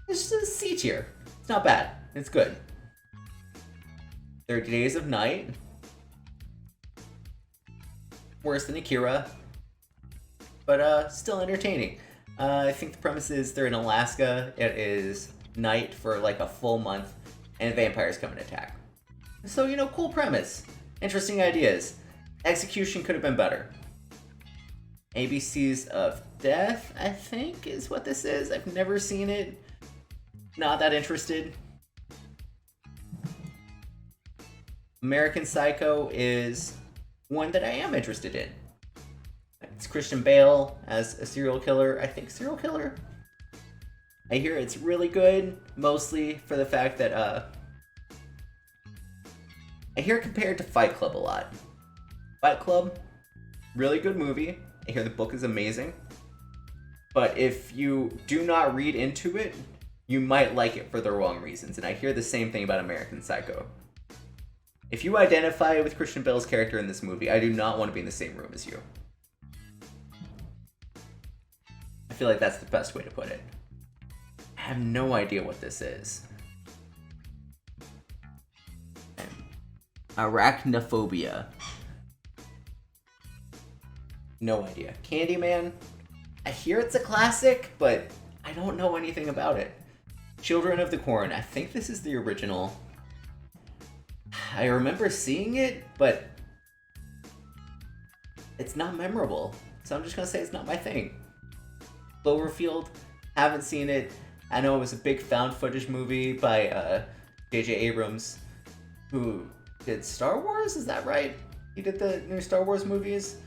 It's just a C tier. It's not bad. It's good. 30 Days of Night. Worse than Akira, but still entertaining. I think the premise is they're in Alaska. It is night for like a full month, and vampires come and attack. So, you know, cool premise. Interesting ideas. Execution could have been better. ABCs of Death, I think, is what this is. I've never seen it. Not that interested. American Psycho is one that I am interested in. It's Christian Bale as a serial killer. I think serial killer. I hear it's really good, mostly for the fact that I hear it compared to Fight Club a lot. Fight Club, really good movie. I hear the book is amazing. But if you do not read into it, you might like it for the wrong reasons. And I hear the same thing about American Psycho. If you identify with Christian Bale's character in this movie, I do not want to be in the same room as you. I feel like that's the best way to put it. I have no idea what this is. Arachnophobia. No idea. Candyman. I hear it's a classic, but I don't know anything about it. Children of the Corn. I think this is the original. I remember seeing it, but it's not memorable. So I'm just gonna say it's not my thing. Cloverfield. Haven't seen it. I know it was a big found footage movie by J.J. Abrams, who did Star Wars, is that right? He did the new Star Wars movies,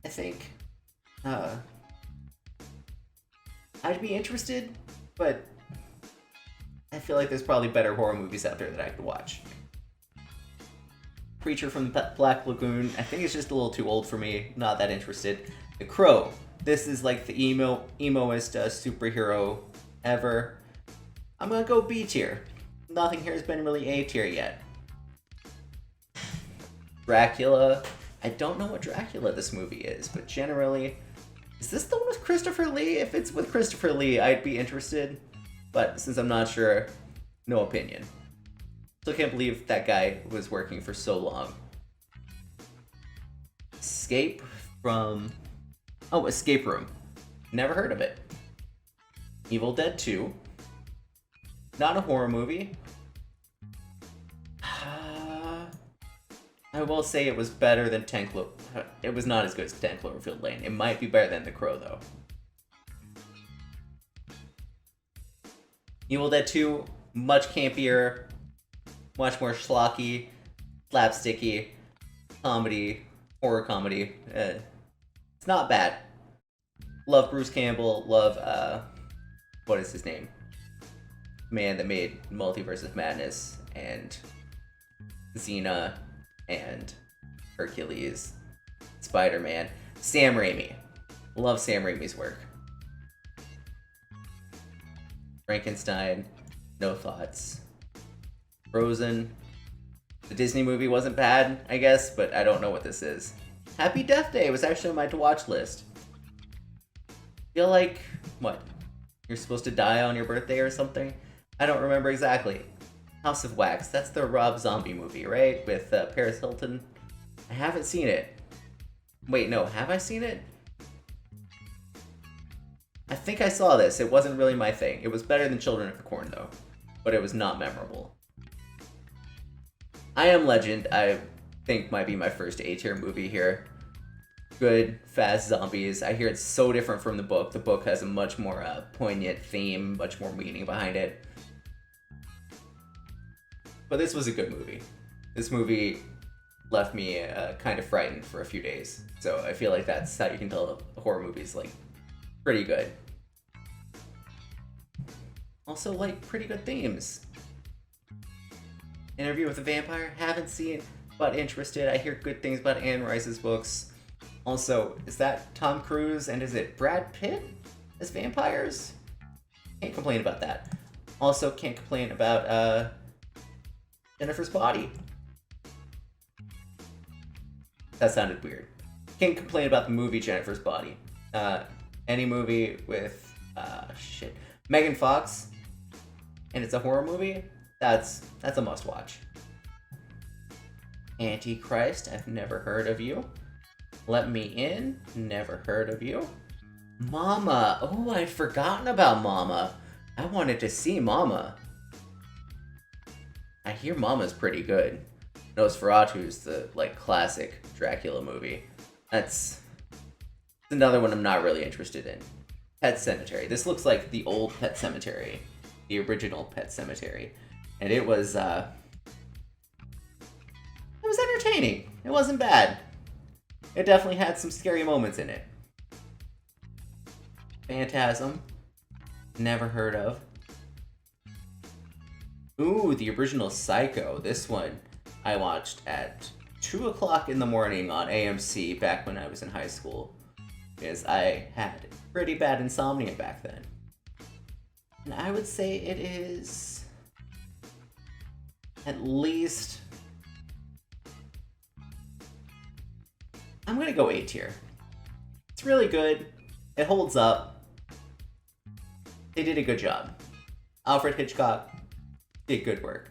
I think. I'd be interested, but I feel like there's probably better horror movies out there that I could watch. Preacher from the Black Lagoon, I think it's just a little too old for me, not that interested. The Crow, this is like the emo-est superhero ever. I'm gonna go B tier. Nothing here has been really A tier yet. Dracula. I don't know what Dracula this movie is, but generally... Is this the one with Christopher Lee? If it's with Christopher Lee, I'd be interested. But since I'm not sure, No opinion. Still can't believe that guy was working for so long. Escape Room. Never heard of it. Evil Dead 2. Not a horror movie. I will say it was better than It was not as good as 10 Cloverfield Lane. It might be better than The Crow, though. Evil Dead 2, much campier, much more schlocky, slapsticky, comedy, horror comedy. It's not bad. Love Bruce Campbell, love, what is his name? Man that made Multiverse of Madness, and Xena, and Hercules, Spider-Man. Sam Raimi. Love Sam Raimi's work. Frankenstein, no thoughts. Frozen. The Disney movie wasn't bad, I guess, but I don't know what this is. Happy Death Day was actually on my to-watch list. Feel like, what? You're supposed to die on your birthday or something? I don't remember exactly. House of Wax, that's the Rob Zombie movie, right? With Paris Hilton. I haven't seen it. Wait, no, have I seen it? I think I saw this. It wasn't really my thing. It was better than Children of the Corn, though. But it was not memorable. I Am Legend, I think might be my first A-tier movie here. Good, fast zombies. I hear it's so different from the book. The book has a much more poignant theme, much more meaning behind it. But this was a good movie. This movie left me kind of frightened for a few days. So I feel like that's how you can tell a horror movie's like pretty good. Also like pretty good themes. Interview with a Vampire, haven't seen, but interested. I hear good things about Anne Rice's books. Also, is that Tom Cruise and is it Brad Pitt as vampires? Can't complain about that. Also, can't complain about Jennifer's Body. That sounded weird. Can't complain about the movie Jennifer's Body. Any movie with Megan Fox, and it's a horror movie, that's a must-watch. Antichrist, I've never heard of you. Let Me In, never heard of you. Mama, oh, I'd forgotten about Mama. I wanted to see Mama. I hear Mama's pretty good. Nosferatu's the classic Dracula movie. That's another one I'm not really interested in. Pet Sematary. This looks like the old Pet Sematary, the original Pet Sematary, and it was entertaining. It wasn't bad. It definitely had some scary moments in it. Phantasm. Never heard of. Ooh, the original Psycho. This one I watched at 2 o'clock in the morning on AMC back when I was in high school. Because I had pretty bad insomnia back then. And I would say it is at least... I'm gonna go A tier. It's really good. It holds up. They did a good job. Alfred Hitchcock did good work.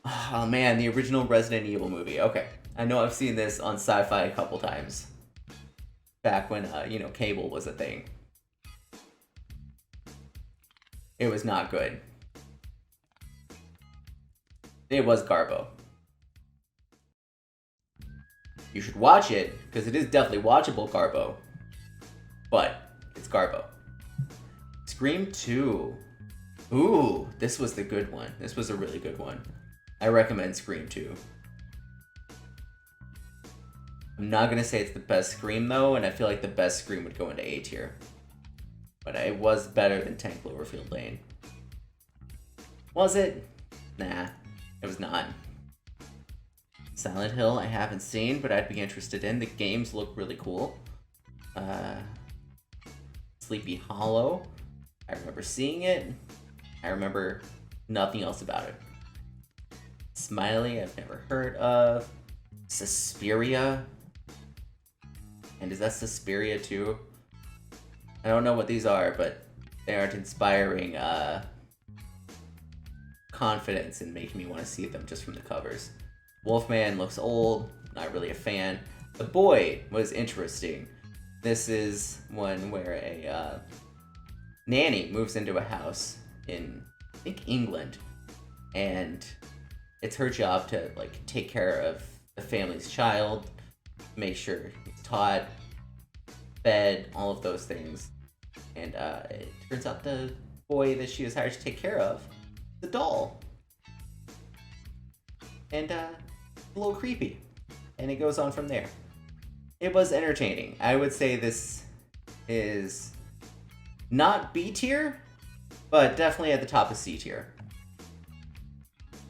Oh man, the original Resident Evil movie. Okay, I know I've seen this on Sci-Fi a couple times. Back when, cable was a thing. It was not good. It was Garbo. You should watch it, because it is definitely watchable Garbo. But, it's Garbo. Scream 2. Ooh, this was the good one. This was a really good one. I recommend Scream 2. I'm not gonna say it's the best Scream though, and I feel like the best Scream would go into A tier. But it was better than 10 Cloverfield Lane. Was it? Nah, it was not. Silent Hill I haven't seen, but I'd be interested in. The games look really cool. Sleepy Hollow. I remember seeing it. I remember nothing else about it. Smiley, I've never heard of. Suspiria. And is that Suspiria too? I don't know what these are, but they aren't inspiring confidence in making me want to see them just from the covers. Wolfman looks old, not really a fan. The Boy was interesting. This is one where a nanny moves into a house in, I think, England, and it's her job to like take care of the family's child, make sure he's taught, fed, all of those things. And it turns out the boy that she was hired to take care of, the doll. And a little creepy. And it goes on from there. It was entertaining. I would say this is not B tier, but definitely at the top of C tier.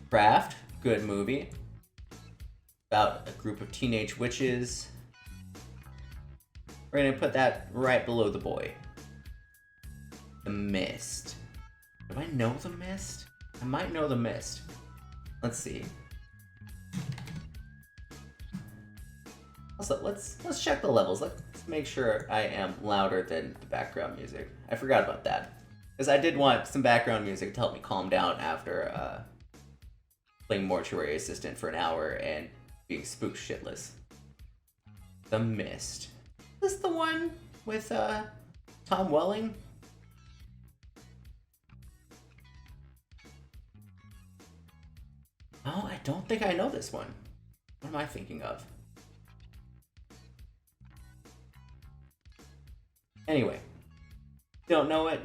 Craft, good movie. About a group of teenage witches. We're gonna put that right below The Boy. The Mist. Do I know The Mist? I might know The Mist. Let's see. Also, let's check the levels. Let's make sure I am louder than the background music. I forgot about that. Because I did want some background music to help me calm down after playing Mortuary Assistant for an hour and being spooked shitless. The Mist. Is this the one with Tom Welling? Oh, I don't think I know this one. What am I thinking of? Anyway, don't know it.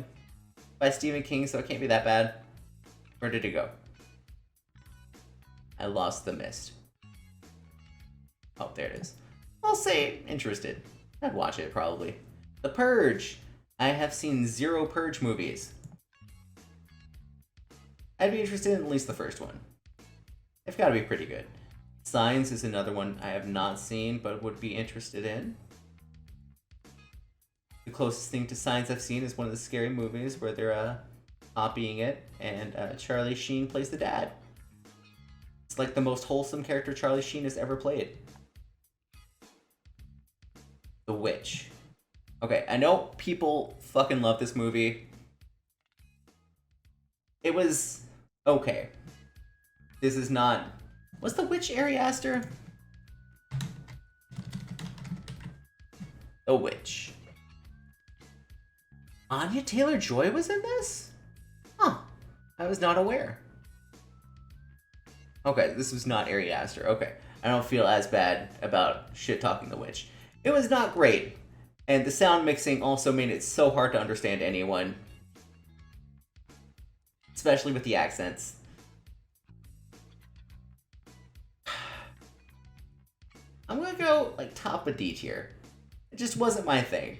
By Stephen King, so it can't be that bad. Where did it go? I lost The Mist. Oh, there it is. I'll say interested. I'd watch it, probably. The Purge. I have seen 0 Purge movies. I'd be interested in at least the first one. They've got to be pretty good. Signs is another one I have not seen, but would be interested in. The closest thing to Signs I've seen is one of the scary movies where they're copying it, and Charlie Sheen plays the dad. It's like the most wholesome character Charlie Sheen has ever played. The Witch. Okay, I know people fucking love this movie. It was okay. This is not... Was The Witch Ari Aster? The Witch. Anya Taylor-Joy was in this? Huh. I was not aware. Okay, this was not Ari Aster. Okay. I don't feel as bad about shit-talking The Witch. It was not great. And the sound mixing also made it so hard to understand anyone. Especially with the accents. I'm gonna go, like, top of D tier. It just wasn't my thing.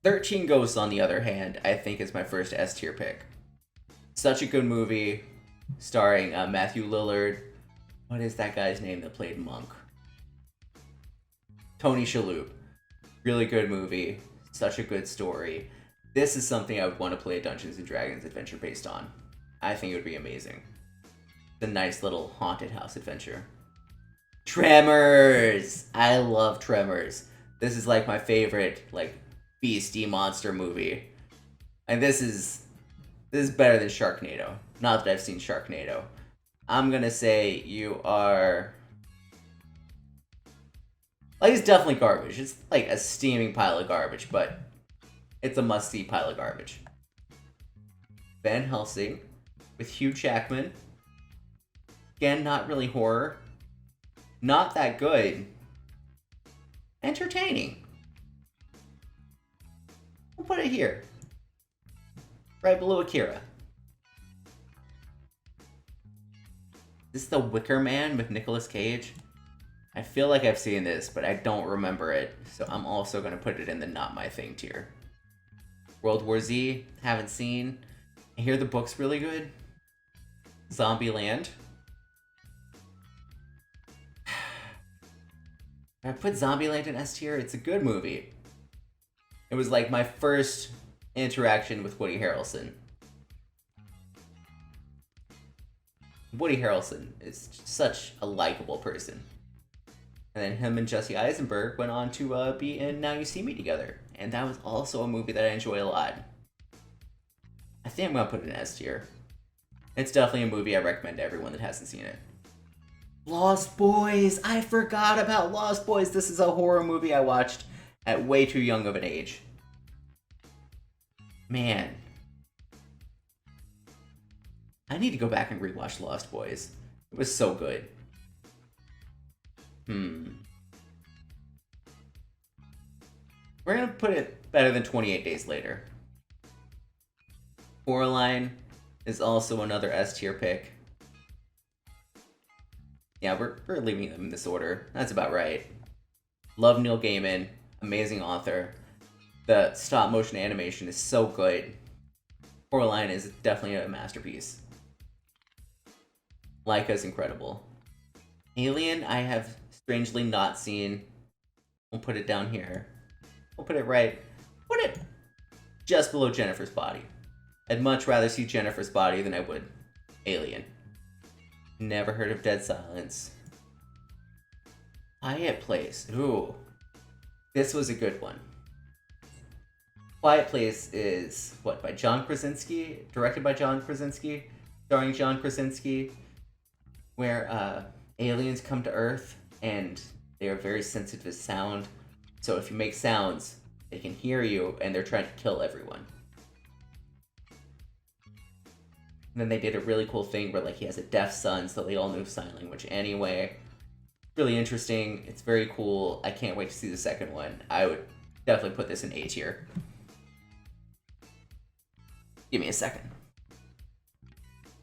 13 Ghosts, on the other hand, I think is my first S tier pick. Such a good movie, starring Matthew Lillard. What is that guy's name that played Monk? Tony Shalhoub. Really good movie. Such a good story. This is something I would want to play a Dungeons & Dragons adventure based on. I think it would be amazing. The nice little haunted house adventure. Tremors! I love Tremors. This is like my favorite, like, beastie monster movie. And this is better than Sharknado. Not that I've seen Sharknado. I'm gonna say you are... Like, it's definitely garbage. It's like a steaming pile of garbage, but it's a must-see pile of garbage. Van Helsing with Hugh Jackman. Again, not really horror. Not that good. Entertaining. We'll put it here. Right below Akira. Is this The Wicker Man with Nicolas Cage? I feel like I've seen this, but I don't remember it. So I'm also going to put it in the not my thing tier. World War Z, haven't seen. I hear the book's really good. Zombieland. I put Zombieland in S tier. It's a good movie. It was like my first interaction with Woody Harrelson. Woody Harrelson is such a likable person. And then him and Jesse Eisenberg went on to be in Now You See Me together. And that was also a movie that I enjoy a lot. I think I'm gonna put it in S tier. It's definitely a movie I recommend to everyone that hasn't seen it. Lost Boys! I forgot about Lost Boys! This is a horror movie I watched at way too young of an age. Man. I need to go back and rewatch Lost Boys. It was so good. We're gonna put it better than 28 Days Later. Coraline is also another S tier pick. Yeah, we're leaving them in this order. That's about right. Love Neil Gaiman, amazing author. The stop motion animation is so good. Coraline is definitely a masterpiece. Laika's incredible. Alien, I have strangely not seen. We'll put it down here. We'll put it right. Put it just below Jennifer's Body. I'd much rather see Jennifer's Body than I would Alien. Never heard of Dead Silence. Quiet Place. Ooh. This was a good one. Quiet Place is, what, by John Krasinski? Directed by John Krasinski? Starring John Krasinski? Where aliens come to Earth and they are very sensitive to sound. So if you make sounds, they can hear you and they're trying to kill everyone. And then they did a really cool thing where like he has a deaf son, so they all knew sign language anyway. Really interesting. It's very cool. I can't wait to see the second one. I would definitely put this in A tier. Give me a second.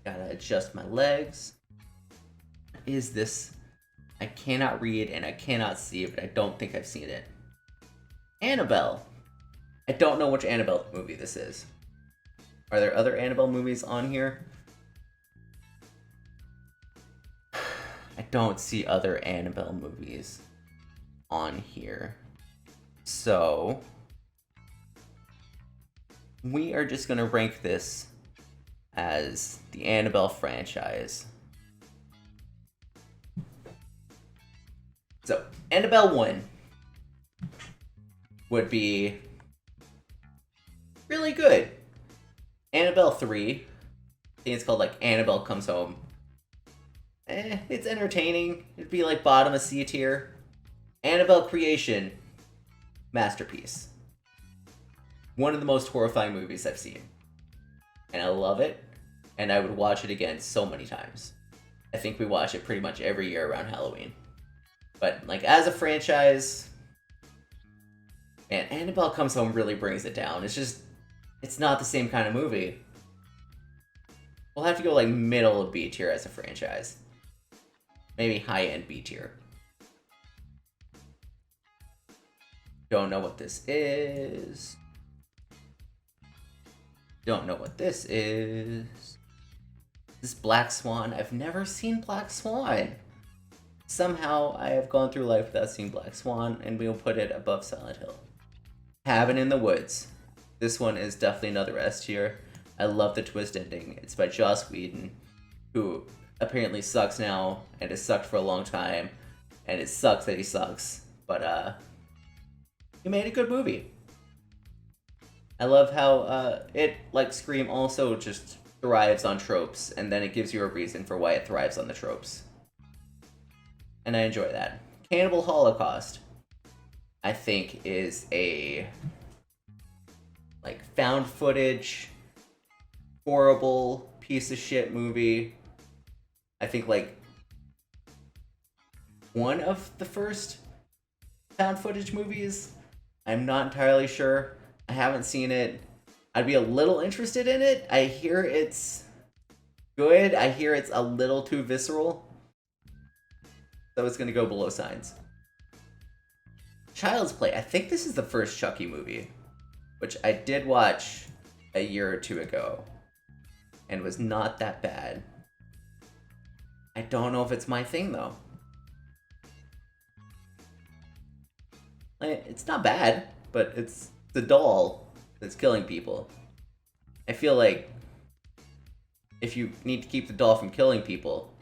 Gotta adjust my legs. What is this? I cannot read and I cannot see, but I don't think I've seen it. Annabelle. I don't know which Annabelle movie this is. Are there other Annabelle movies on here? I don't see other Annabelle movies on here. So we are just gonna rank this as the Annabelle franchise. So Annabelle 1 would be really good. Annabelle 3, I think it's called like Annabelle Comes Home. It's entertaining. It'd be like bottom of C tier. Annabelle Creation, masterpiece. One of the most horrifying movies I've seen. And I love it, and I would watch it again so many times. I think we watch it pretty much every year around Halloween. But like as a franchise, man, Annabelle Comes Home really brings it down. It's not the same kind of movie. We'll have to go like middle of B tier as a franchise. Maybe high-end B tier. Don't know what this is. Don't know what this is. This Black Swan. I've never seen Black Swan. Somehow I have gone through life without seeing Black Swan, and we'll put it above Silent Hill. Cabin in the Woods. This one is definitely another S tier. I love the twist ending. It's by Joss Whedon, who apparently sucks now and has sucked for a long time, and it sucks that he sucks. But he made a good movie. I love how it, like Scream, also just thrives on tropes, and then it gives you a reason for why it thrives on the tropes. And I enjoy that. Cannibal Holocaust, I think, is a like found footage, horrible piece of shit movie. I think like one of the first found footage movies. I'm not entirely sure. I haven't seen it. I'd be a little interested in it. I hear it's good. I hear it's a little too visceral. So it's gonna go below Signs. Child's Play. I think this is the first Chucky movie, which I did watch a year or two ago and was not that bad. I don't know if it's my thing though. It's not bad, but it's the doll that's killing people. I feel like if you need to keep the doll from killing people,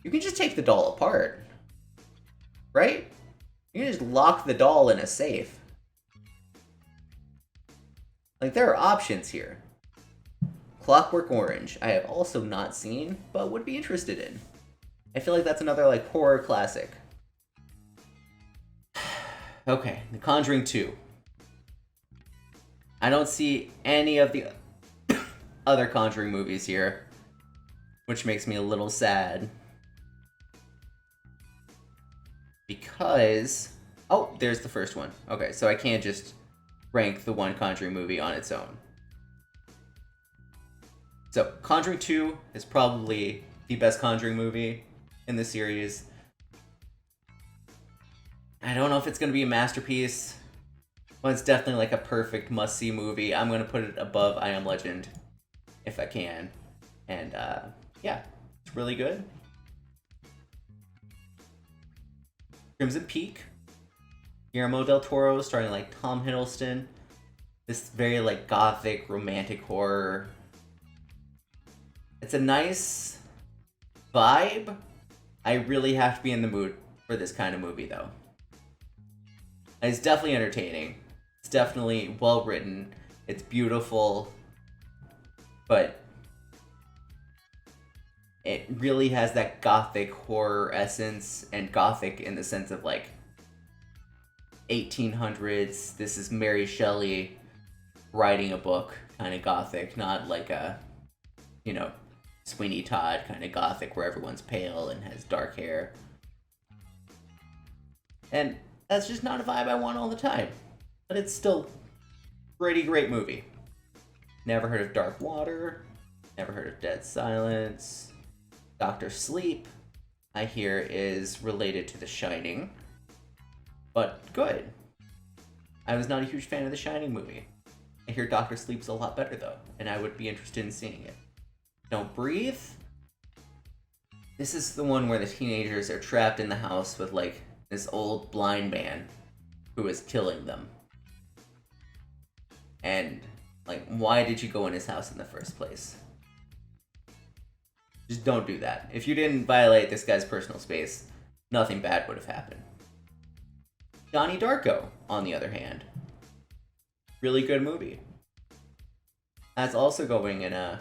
you can just take the doll apart, right? You can just lock the doll in a safe. Like, there are options here. Clockwork Orange, I have also not seen, but would be interested in. I feel like that's another, like, horror classic. Okay, The Conjuring 2. I don't see any of the other Conjuring movies here, which makes me a little sad. Because... Oh, there's the first one. Okay, so I can't just rank the one Conjuring movie on its own. So, Conjuring 2 is probably the best Conjuring movie in the series. I don't know if it's going to be a masterpiece, but it's definitely like a perfect must-see movie. I'm going to put it above I Am Legend, if I can. And, yeah, it's really good. Crimson Peak. Guillermo del Toro, starring like Tom Hiddleston. This very like gothic, romantic horror. It's a nice vibe. I really have to be in the mood for this kind of movie, though. And it's definitely entertaining. It's definitely well written. It's beautiful. But it really has that gothic horror essence, and gothic in the sense of like 1800s. This is Mary Shelley writing a book kind of gothic, not like a, you know, Sweeney Todd kind of gothic where everyone's pale and has dark hair. And that's just not a vibe I want all the time. But it's still pretty great movie. Never heard of Dark Water. Never heard of Dead Silence. Doctor Sleep, I hear, is related to The Shining. But good. I was not a huge fan of The Shining movie. I hear Doctor Sleep's a lot better, though, and I would be interested in seeing it. Don't Breathe. This is the one where the teenagers are trapped in the house with, like, this old blind man who is killing them. And, like, why did you go in his house in the first place? Just don't do that. If you didn't violate this guy's personal space, nothing bad would have happened. Donnie Darko, on the other hand. Really good movie. That's also going in a...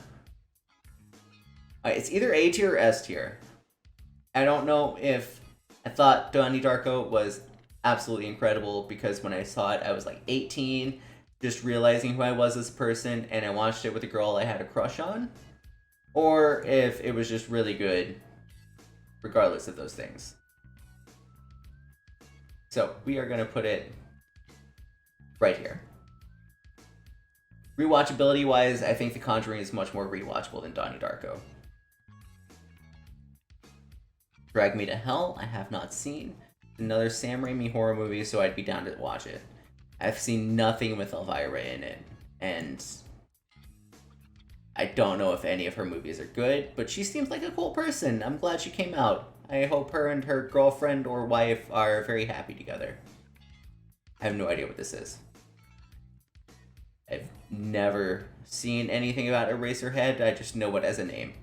It's either A tier or S tier. I don't know if... I thought Donnie Darko was absolutely incredible because when I saw it, I was like 18, just realizing who I was as a person, and I watched it with a girl I had a crush on. Or if it was just really good, regardless of those things. So, we are going to put it right here. Rewatchability-wise, I think The Conjuring is much more rewatchable than Donnie Darko. Drag Me to Hell, I have not seen. Another Sam Raimi horror movie, so I'd be down to watch it. I've seen nothing with Elvira in it, and I don't know if any of her movies are good, but she seems like a cool person. I'm glad she came out. I hope her and her girlfriend or wife are very happy together. I have no idea what this is. I've never seen anything about Eraserhead, I just know it as a name.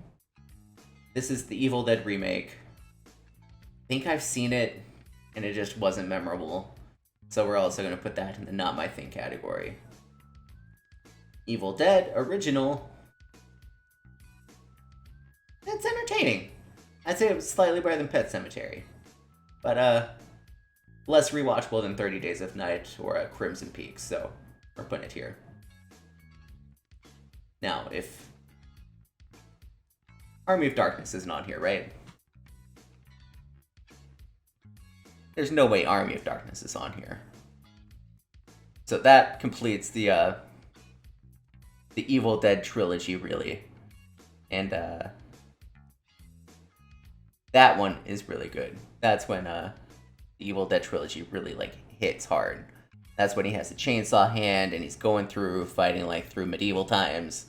This is the Evil Dead remake. I think I've seen it, and it just wasn't memorable. So we're also going to put that in the not my thing category. Evil Dead Original. It's entertaining. I'd say it was slightly better than Pet Sematary. But, less rewatchable than 30 Days of Night or Crimson Peak, so we're putting it here. Now, if Army of Darkness isn't on here, right? There's no way Army of Darkness is on here. So that completes the Evil Dead trilogy, really. And, that one is really good. That's when, the Evil Dead trilogy really, like, hits hard. That's when he has the chainsaw hand and he's going through, fighting, like, through medieval times.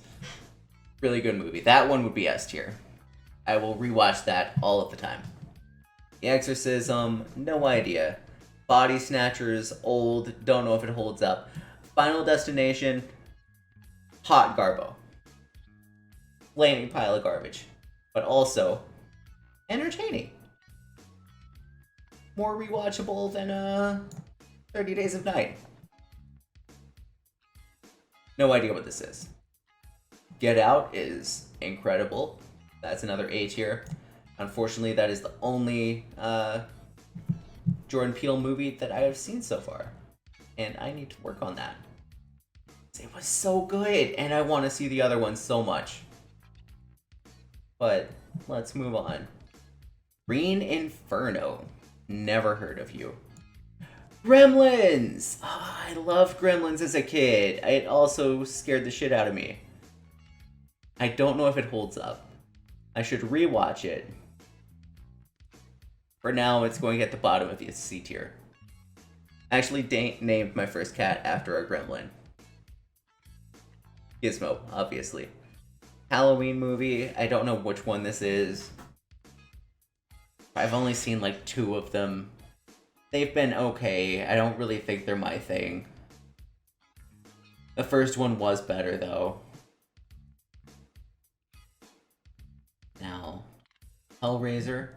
Really good movie. That one would be S tier. I will rewatch that all of the time. The Exorcism, no idea. Body Snatchers, old, don't know if it holds up. Final Destination, hot garbo. Flaming pile of garbage. But also, entertaining. More rewatchable than, 30 Days of Night. No idea what this is. Get Out is incredible. That's another A tier. Unfortunately, that is the only Jordan Peele movie that I have seen so far. And I need to work on that. It was so good, and I want to see the other ones so much. But let's move on. Green Inferno. Never heard of you. Gremlins! Oh, I loved Gremlins as a kid. It also scared the shit out of me. I don't know if it holds up. I should rewatch it. For now, it's going at the bottom of the C tier. I actually named my first cat after a gremlin. Gizmo, obviously. Halloween movie. I don't know which one this is. I've only seen like 2 of them. They've been okay. I don't really think they're my thing. The first one was better though. Now, Hellraiser.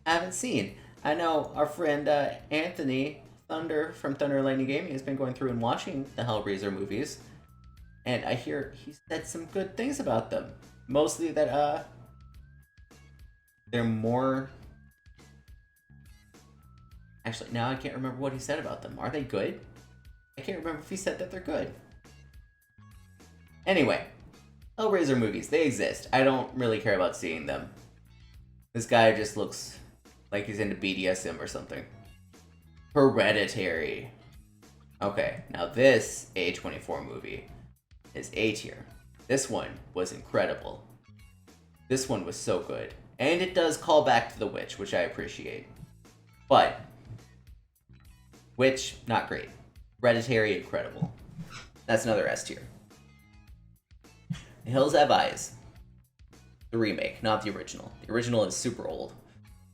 Haven't seen. I know our friend Anthony Thunder from Thunder and Lightning Gaming has been going through and watching the Hellraiser movies. And I hear he said some good things about them. Mostly that they're more... Actually, now I can't remember what he said about them. Are they good? I can't remember if he said that they're good. Anyway, Hellraiser movies, they exist. I don't really care about seeing them. This guy just looks like he's into BDSM or something. Hereditary. Okay, now this A24 movie is A tier. This one was incredible. This one was so good. And it does call back to The Witch, which I appreciate. But Witch, not great. Hereditary, incredible. That's another S tier. The Hills Have Eyes. The remake, not the original. The original is super old.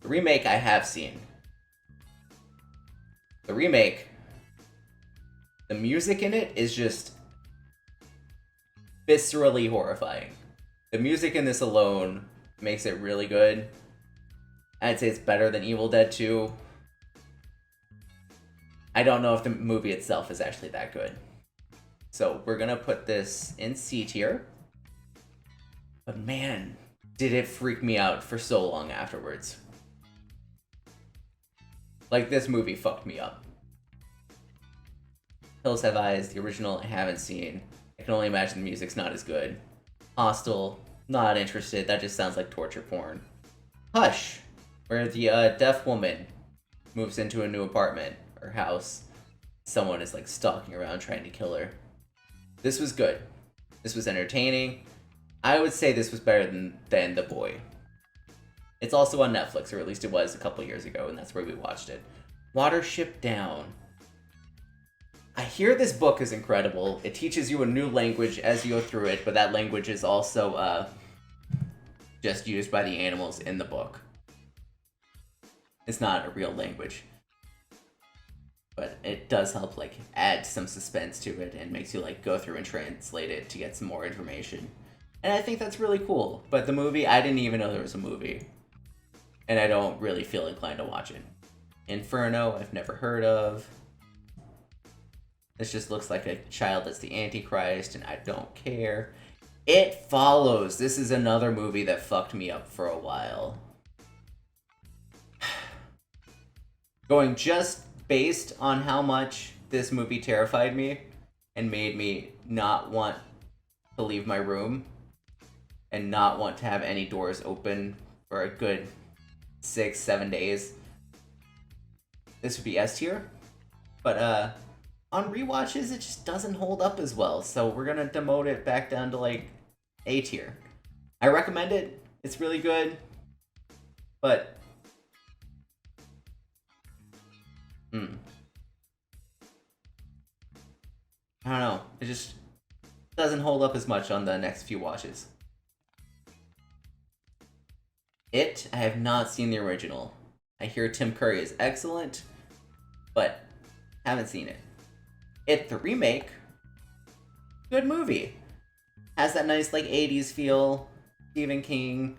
The remake I have seen. The remake, the music in it is just viscerally horrifying. The music in this alone makes it really good. I'd say it's better than Evil Dead 2. I don't know if the movie itself is actually that good. So we're gonna put this in C tier. But man, did it freak me out for so long afterwards. Like, this movie fucked me up. Hills Have Eyes, the original, I haven't seen. I can only imagine the music's not as good. Hostel, not interested. That just sounds like torture porn. Hush, where the deaf woman moves into a new apartment or house. Someone is like stalking around trying to kill her. This was good. This was entertaining. I would say this was better than The Boy. It's also on Netflix, or at least it was a couple years ago, and that's where we watched it. Watership Down. I hear this book is incredible. It teaches you a new language as you go through it, but that language is also just used by the animals in the book. It's not a real language. But it does help like add some suspense to it and makes you like go through and translate it to get some more information. And I think that's really cool. But the movie, I didn't even know there was a movie. And I don't really feel inclined to watch it. Inferno, I've never heard of. This just looks like a child that's the Antichrist, and I don't care. It Follows. This is another movie that fucked me up for a while. Going just based on how much this movie terrified me and made me not want to leave my room and not want to have any doors open for a good 6-7 days. This would be S tier. But on rewatches, it just doesn't hold up as well. So we're gonna demote it back down to like A tier. I recommend it. It's really good. But I don't know. It just doesn't hold up as much on the next few watches. It, I have not seen the original. I hear Tim Curry is excellent, but haven't seen it. It, the remake, good movie. Has that nice like 80s feel. Stephen King.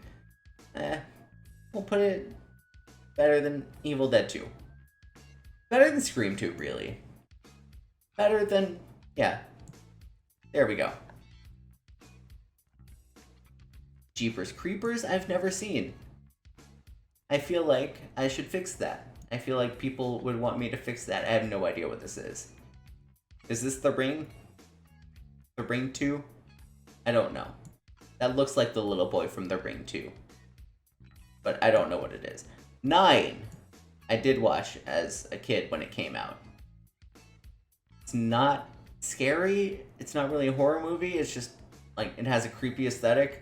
We'll put it better than Evil Dead 2. Better than Scream 2, really. Better than... yeah. There we go. Jeepers Creepers I've never seen. I feel like I should fix that. I feel like people would want me to fix that. I have no idea what this is. Is this The Ring? The Ring 2? I don't know. That looks like the little boy from The Ring 2. But I don't know what it is. 9! I did watch as a kid when it came out. It's not scary. It's not really a horror movie. It's just, like, it has a creepy aesthetic.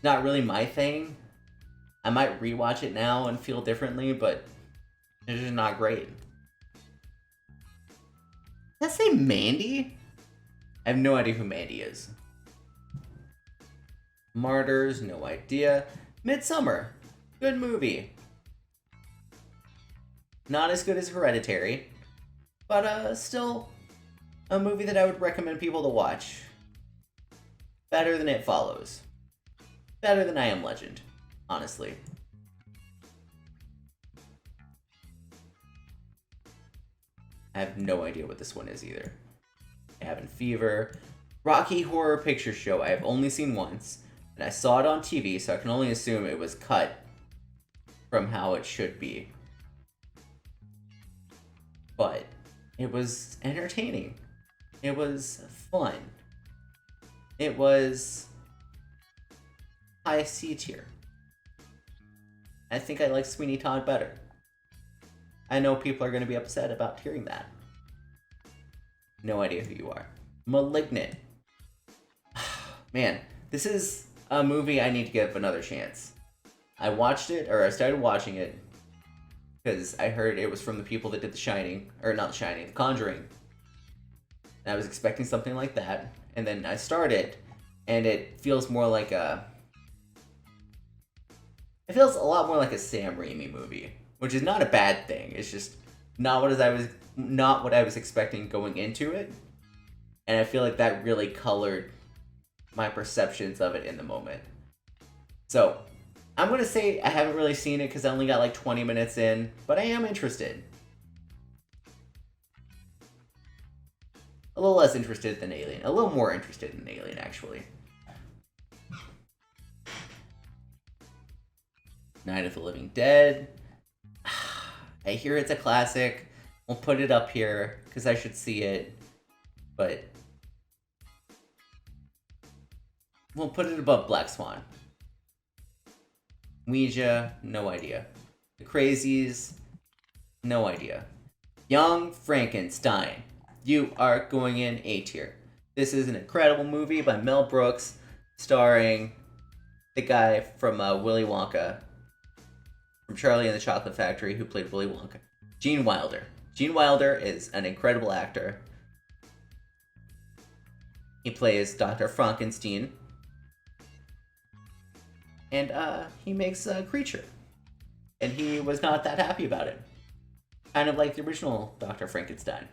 Not really my thing. I might rewatch it now and feel differently, but it's just not great. Did I say Mandy? I have no idea who Mandy is. Martyrs, no idea. Midsummer, good movie. Not as good as Hereditary, but still a movie that I would recommend people to watch. Better than It Follows. Better than I Am Legend, honestly. I have no idea what this one is either. Cabin Fever. Rocky Horror Picture Show I have only seen once, and I saw it on TV, so I can only assume it was cut from how it should be. But it was entertaining. It was fun. It was high C tier. I think I like Sweeney Todd better. I know people are going to be upset about hearing that. No idea who you are. Malignant. Man, this is a movie I need to give another chance. I watched it, or I started watching it, because I heard it was from the people that did The Shining, or not The Shining, The Conjuring. And I was expecting something like that, and then I started, and it feels more like a... It feels a lot more like a Sam Raimi movie, which is not a bad thing. It's just not what I was expecting going into it, and I feel like that really colored my perceptions of it in the moment. So, I'm gonna say I haven't really seen it because I only got like 20 minutes in, but I am interested. A little less interested than Alien. A little more interested in Alien, actually. Night of the Living Dead. I hear it's a classic. We'll put it up here because I should see it, but we'll put it above Black Swan. Ouija, no idea. The Crazies, no idea. Young Frankenstein, you are going in A tier. This is an incredible movie by Mel Brooks, starring the guy from Willy Wonka, from Charlie and the Chocolate Factory, who played Willy Wonka. Gene Wilder. Gene Wilder is an incredible actor. He plays Dr. Frankenstein. And he makes a creature. And he was not that happy about it. Kind of like the original Dr. Frankenstein.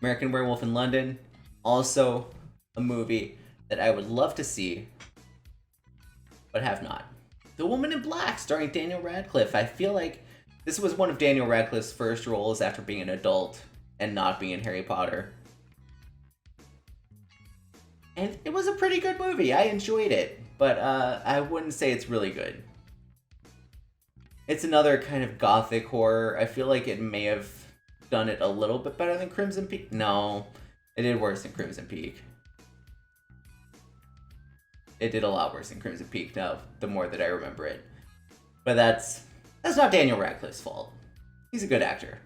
American Werewolf in London. Also a movie that I would love to see, but have not. The Woman in Black, starring Daniel Radcliffe. I feel like this was one of Daniel Radcliffe's first roles after being an adult and not being in Harry Potter. And it was a pretty good movie. I enjoyed it, but I wouldn't say it's really good. It's another kind of gothic horror. I feel like it may have done it a little bit better than Crimson Peak. No, it did worse than Crimson Peak. It did a lot worse than Crimson Peak now, the more that I remember it. But that's not Daniel Radcliffe's fault. He's a good actor.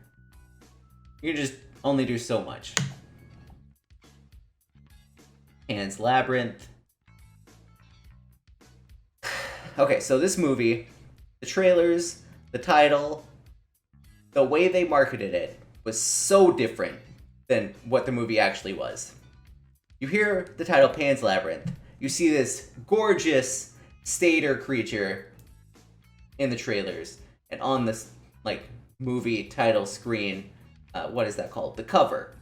You can just only do so much. Pan's Labyrinth. Okay, so this movie, the trailers, the title, the way they marketed it was so different than what the movie actually was. You hear the title Pan's Labyrinth. You see this gorgeous satyr creature in the trailers, and on this like movie title screen, what is that called? The cover.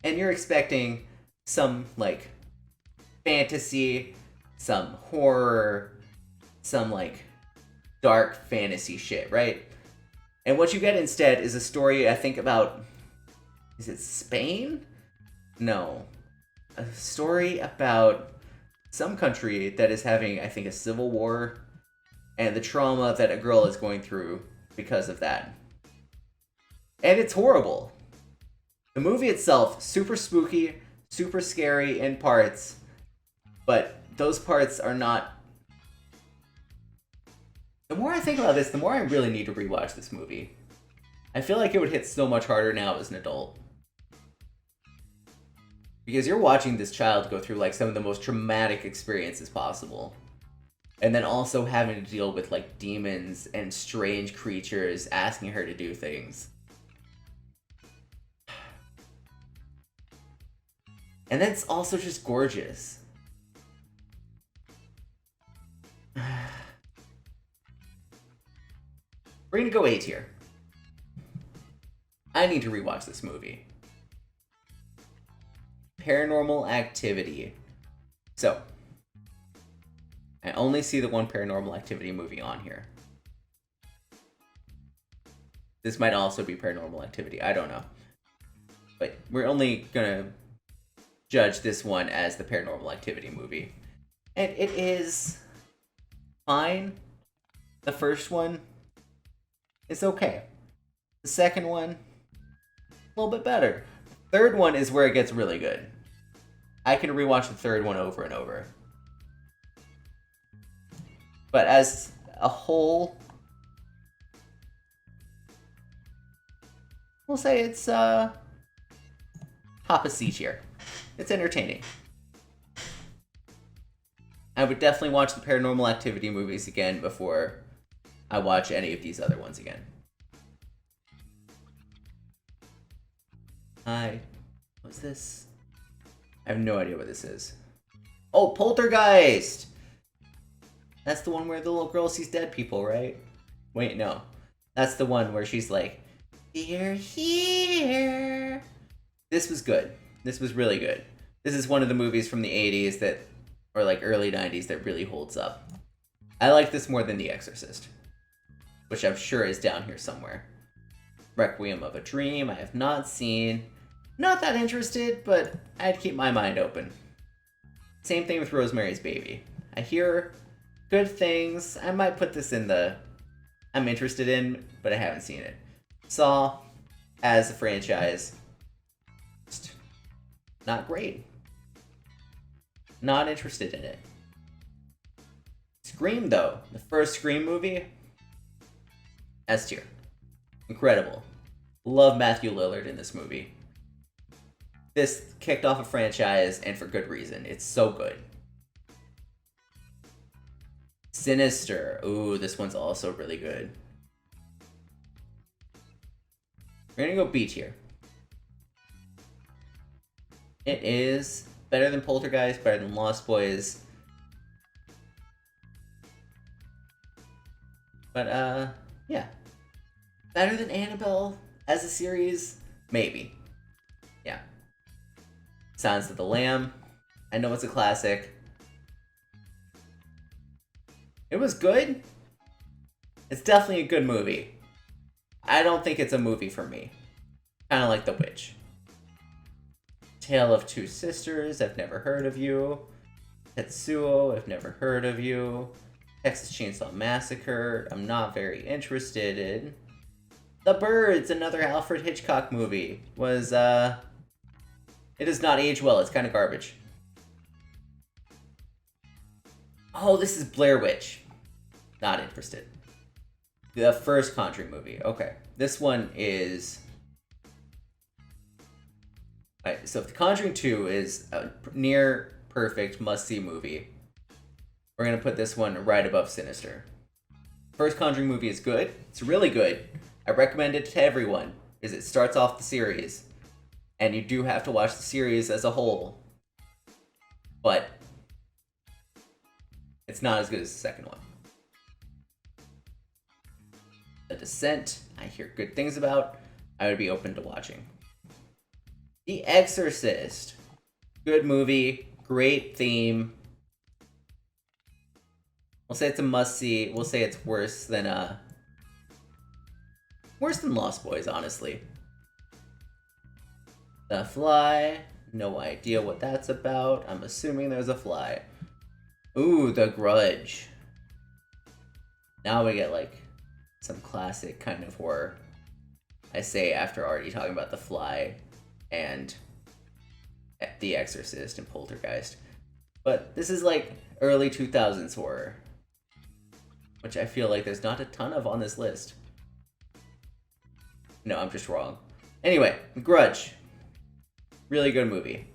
And you're expecting some like fantasy, some horror, some like dark fantasy shit, right? And what you get instead is a story, I think, about, is it Spain? No. a story about some country that is having, I think, a civil war, and the trauma that a girl is going through because of that. And it's horrible. The movie itself, super spooky, super scary in parts, but those parts are not... The more I think about this, the more I really need to rewatch this movie. I feel like it would hit so much harder now as an adult. Because you're watching this child go through like some of the most traumatic experiences possible. And then also having to deal with like demons and strange creatures asking her to do things. And that's also just gorgeous. We're gonna go A tier. I need to rewatch this movie. Paranormal Activity. So, I only see the one Paranormal Activity movie on here. This might also be Paranormal Activity, I don't know. But we're only gonna judge this one as the Paranormal Activity movie. And it is fine. The first one is okay. The second one, a little bit better. Third one is where it gets really good. I can rewatch the third one over and over. But as a whole, we'll say it's top of C tier. It's entertaining. I would definitely watch the Paranormal Activity movies again before I watch any of these other ones again. What's this? I have no idea what this is. Oh, Poltergeist! That's the one where the little girl sees dead people, right? Wait, no. That's the one where she's like, "They're here." This was good. This was really good. This is one of the movies from the 80s that, or like early 90s, that really holds up. I like this more than The Exorcist, which I'm sure is down here somewhere. Requiem of a Dream, I have not seen. Not that interested, but I'd keep my mind open. Same thing with Rosemary's Baby. I hear good things. I might put this in the I'm interested in, but I haven't seen it. Saw, as a franchise, just not great. Not interested in it. Scream, though. The first Scream movie, S tier. Incredible. Love Matthew Lillard in this movie. This kicked off a franchise, and for good reason. It's so good. Sinister. Ooh, this one's also really good. We're gonna go B tier. It is better than Poltergeist, better than Lost Boys. But, yeah. Better than Annabelle as a series? Maybe. Yeah. Silence of the Lamb. I know it's a classic. It was good. It's definitely a good movie. I don't think it's a movie for me. Kind of like The Witch. Tale of Two Sisters, I've never heard of you. Tetsuo, I've never heard of you. Texas Chainsaw Massacre, I'm not very interested in. The Birds, another Alfred Hitchcock movie, was, it does not age well, it's kind of garbage. Oh, this is Blair Witch. Not interested. The first Conjuring movie, okay. This one is... Alright, so if The Conjuring 2 is a near perfect must-see movie, we're going to put this one right above Sinister. First Conjuring movie is good. It's really good. I recommend it to everyone, because it starts off the series. And you do have to watch the series as a whole. But it's not as good as the second one. The Descent, I hear good things about. I would be open to watching. The Exorcist. Good movie. Great theme. We'll say it's a must-see. We'll say it's worse than Lost Boys, honestly. The Fly. No idea what that's about. I'm assuming there's a fly. Ooh, The Grudge. Now we get like some classic kind of horror. I say after already talking about The Fly and The Exorcist and Poltergeist. But this is like early 2000s horror, which I feel like there's not a ton of on this list. No, I'm just wrong. Anyway, The Grudge. Really good movie.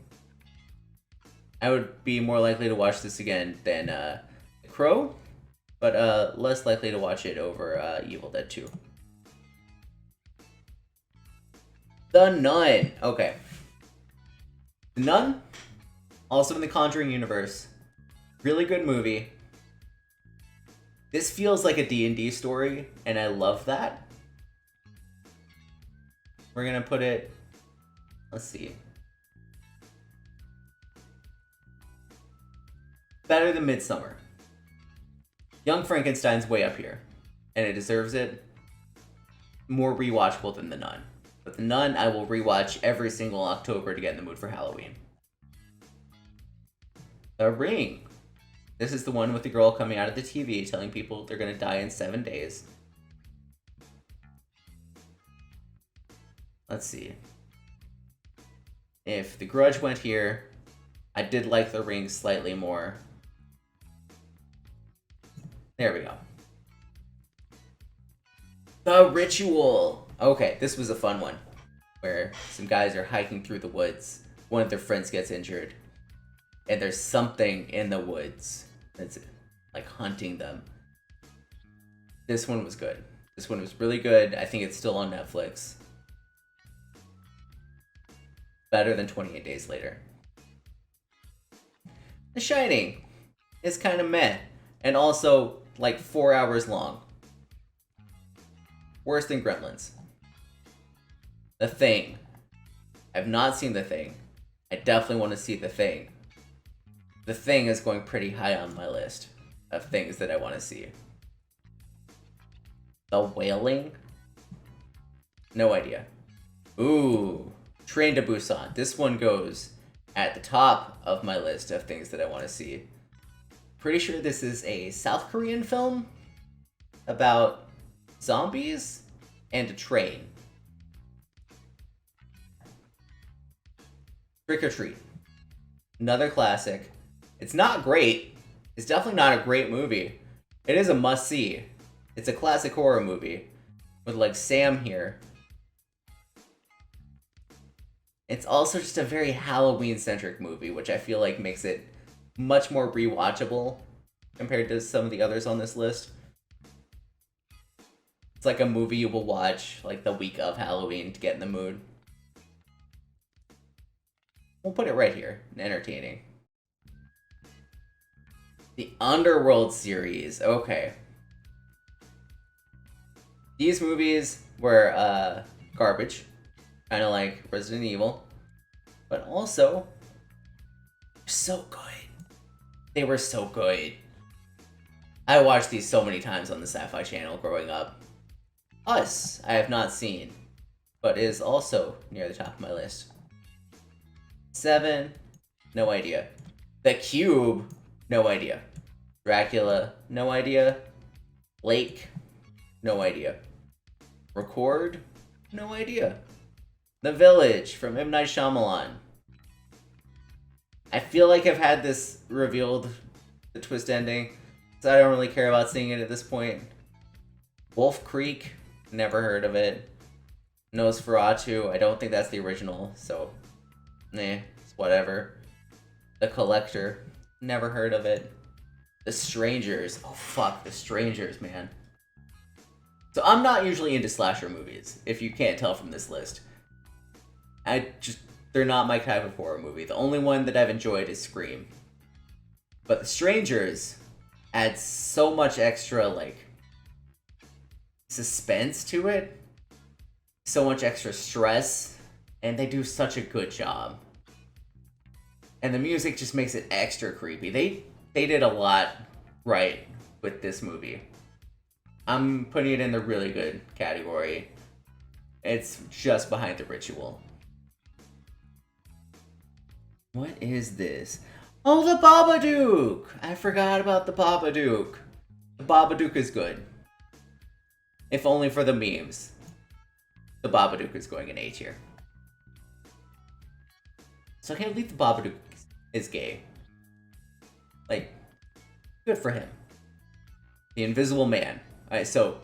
I would be more likely to watch this again than The Crow, but less likely to watch it over Evil Dead 2. The Nun. Okay. The Nun, also in the Conjuring universe. Really good movie. This feels like a D&D story, and I love that. We're gonna put it... Let's see. Better than Midsommar. Young Frankenstein's way up here, and it deserves it. More rewatchable than The Nun. But The Nun, I will rewatch every single October to get in the mood for Halloween. The Ring. This is the one with the girl coming out of the TV telling people they're gonna die in 7 days. Let's see. If The Grudge went here, I did like The Ring slightly more. There we go. The Ritual. Okay, this was a fun one. Where some guys are hiking through the woods. One of their friends gets injured. And there's something in the woods that's like hunting them. This one was good. This one was really good. I think it's still on Netflix. Better than 28 Days Later. The Shining is kind of meh. And also like 4 hours long. Worse than Gremlins. The Thing. I've not seen The Thing. I definitely want to see The Thing. The Thing is going pretty high on my list of things that I want to see. The Wailing? No idea. Ooh. Train to Busan. This one goes at the top of my list of things that I want to see. Pretty sure this is a South Korean film about zombies and a train. Trick or Treat. Another classic. It's not great. It's definitely not a great movie. It is a must-see. It's a classic horror movie with like Sam here. It's also just a very Halloween-centric movie, which I feel like makes it much more rewatchable compared to some of the others on this list. It's like a movie you will watch like the week of Halloween to get in the mood. We'll put it right here. Entertaining. The Underworld series. Okay. These movies were garbage. Kind of like Resident Evil. But also, so good. They were so good. I watched these so many times on the Sci-Fi Channel growing up. Us, I have not seen, but is also near the top of my list. 7, no idea. The Cube, no idea. Dracula, no idea. Lake, no idea. Record, no idea. The Village from M. Night Shyamalan. I feel like I've had this revealed, the twist ending, so I don't really care about seeing it at this point. Wolf Creek, never heard of it. Nosferatu, I don't think that's the original, so it's whatever. The Collector, never heard of it. The Strangers, oh fuck, The Strangers, man. So I'm not usually into slasher movies, if you can't tell from this list. They're not my type of horror movie. The only one that I've enjoyed is Scream. But The Strangers adds so much extra, like, suspense to it. So much extra stress. And they do such a good job. And the music just makes it extra creepy. They did a lot right with this movie. I'm putting it in the really good category. It's just behind The Ritual. What is this? Oh, the Babadook! I forgot about the Babadook. The Babadook is good. If only for the memes. The Babadook is going in A tier. So I can't believe the Babadook is gay. Like, good for him. The Invisible Man. Alright, so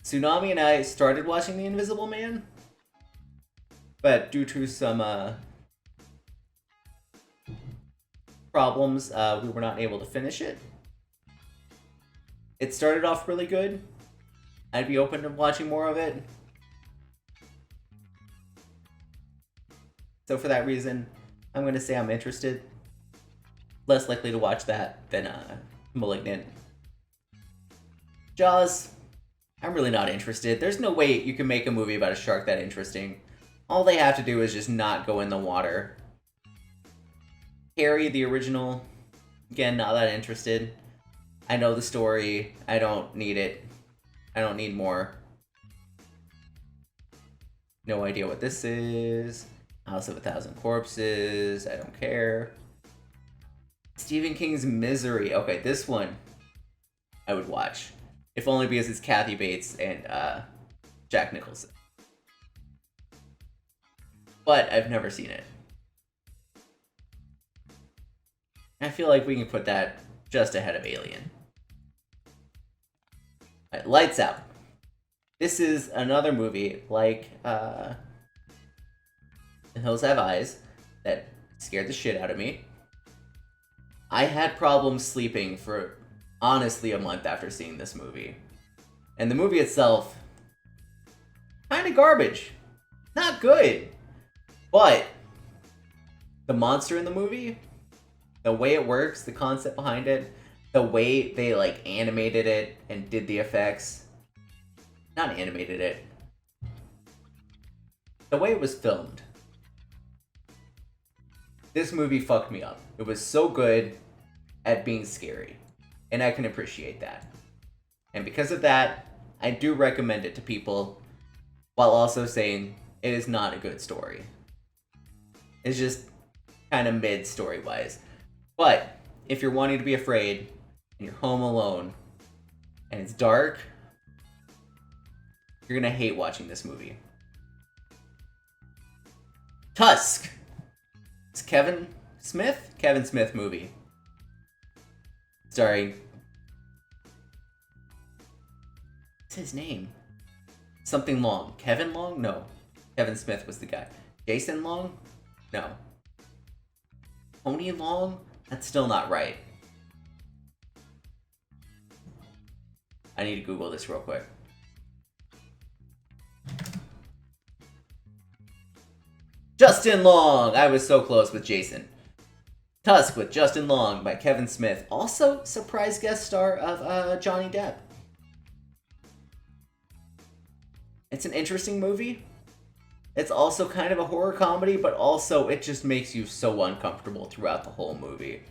Tsunami and I started watching The Invisible Man, but due to some problems, we were not able to finish it. It started off really good. I'd be open to watching more of it. So for that reason, I'm going to say I'm interested. Less likely to watch that than Malignant. Jaws, I'm really not interested. There's no way you can make a movie about a shark that interesting. All they have to do is just not go in the water. Harry, the original, again, not that interested. I know the story. I don't need it. I don't need more. No idea what this is. House of a Thousand Corpses. I don't care. Stephen King's Misery. Okay, this one I would watch. If only because it's Kathy Bates and Jack Nicholson. But I've never seen it. I feel like we can put that just ahead of Alien. Alright, Lights Out. This is another movie like The Hills Have Eyes that scared the shit out of me. I had problems sleeping for honestly a month after seeing this movie. And the movie itself, kind of garbage. Not good. But the monster in the movie, the way it works, the concept behind it, the way they like animated it and did the effects. Not animated it. The way it was filmed. This movie fucked me up. It was so good at being scary. And I can appreciate that. And because of that, I do recommend it to people while also saying it is not a good story. It's just kind of mid story-wise. But if you're wanting to be afraid and you're home alone and it's dark, you're gonna hate watching this movie. Tusk! It's Kevin Smith movie. Starring... What's his name? Something Long. Kevin Long? No. Kevin Smith was the guy. Jason Long? No. Tony Long? That's still not right. I need to Google this real quick. Justin Long! I was so close with Jason. Tusk with Justin Long by Kevin Smith. Also, surprise guest star of Johnny Depp. It's an interesting movie. It's also kind of a horror comedy, but also it just makes you so uncomfortable throughout the whole movie.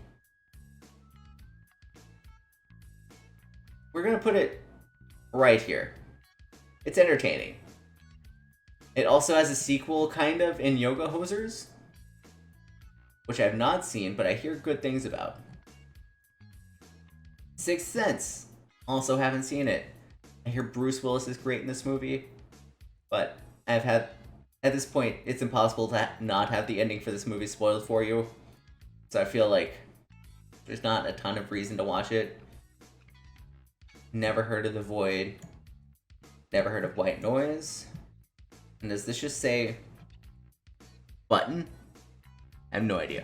We're gonna put it right here. It's entertaining. It also has a sequel, kind of, in Yoga Hosers, which I've not seen, but I hear good things about. Sixth Sense. Also haven't seen it. I hear Bruce Willis is great in this movie, but at this point, it's impossible to not have the ending for this movie spoiled for you. So I feel like there's not a ton of reason to watch it. Never heard of The Void. Never heard of White Noise. And does this just say Button? I have no idea.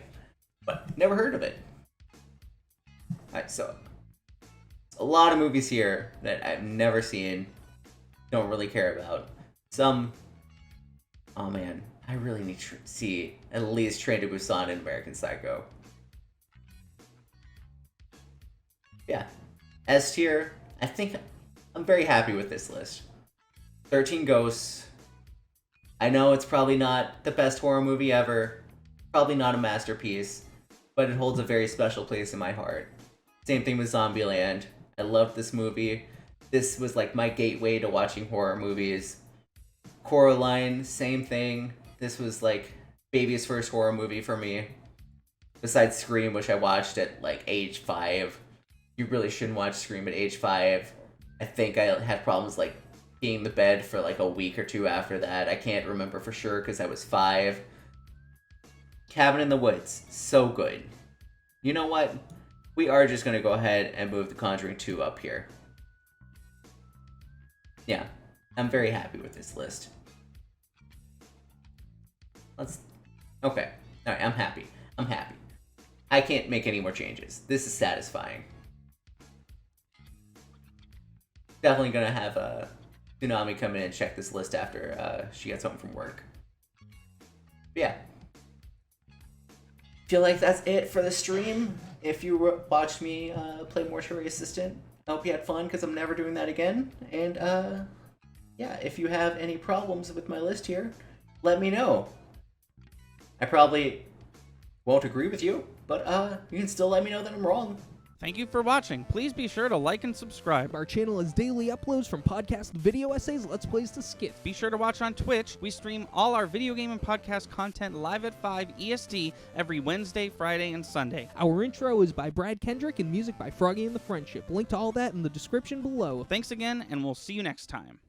But never heard of it. Alright, so a lot of movies here that I've never seen, don't really care about. Some, oh man, I really need to see at least Train to Busan and American Psycho. Yeah, S tier, I think I'm very happy with this list. 13 Ghosts. I know it's probably not the best horror movie ever, probably not a masterpiece, but it holds a very special place in my heart. Same thing with Zombieland. I loved this movie. This was like my gateway to watching horror movies. Coraline, same thing. This was like baby's first horror movie for me. Besides Scream, which I watched at like age 5. You really shouldn't watch Scream at age 5. I think I had problems like peeing in the bed for like a week or 2 after that. I can't remember for sure because I was 5. Cabin in the Woods, so good. You know what? We are just going to go ahead and move The Conjuring 2 up here. Yeah, I'm very happy with this list. Okay. Alright, I'm happy. I can't make any more changes. This is satisfying. Definitely gonna have Tsunami come in and check this list after she gets home from work. But yeah. Feel like that's it for the stream. If you watched me play Mortuary Assistant, I hope you had fun, because I'm never doing that again. And yeah, if you have any problems with my list here, let me know. I probably won't agree with you, but you can still let me know that I'm wrong. Thank you for watching. Please be sure to like and subscribe. Our channel has daily uploads from podcast video essays, let's plays to skits. Be sure to watch on Twitch. We stream all our video game and podcast content live at 5 EST every Wednesday, Friday, and Sunday. Our intro is by Brad Kendrick and music by Froggy and the Friendship. Link to all that in the description below. Thanks again, and we'll see you next time.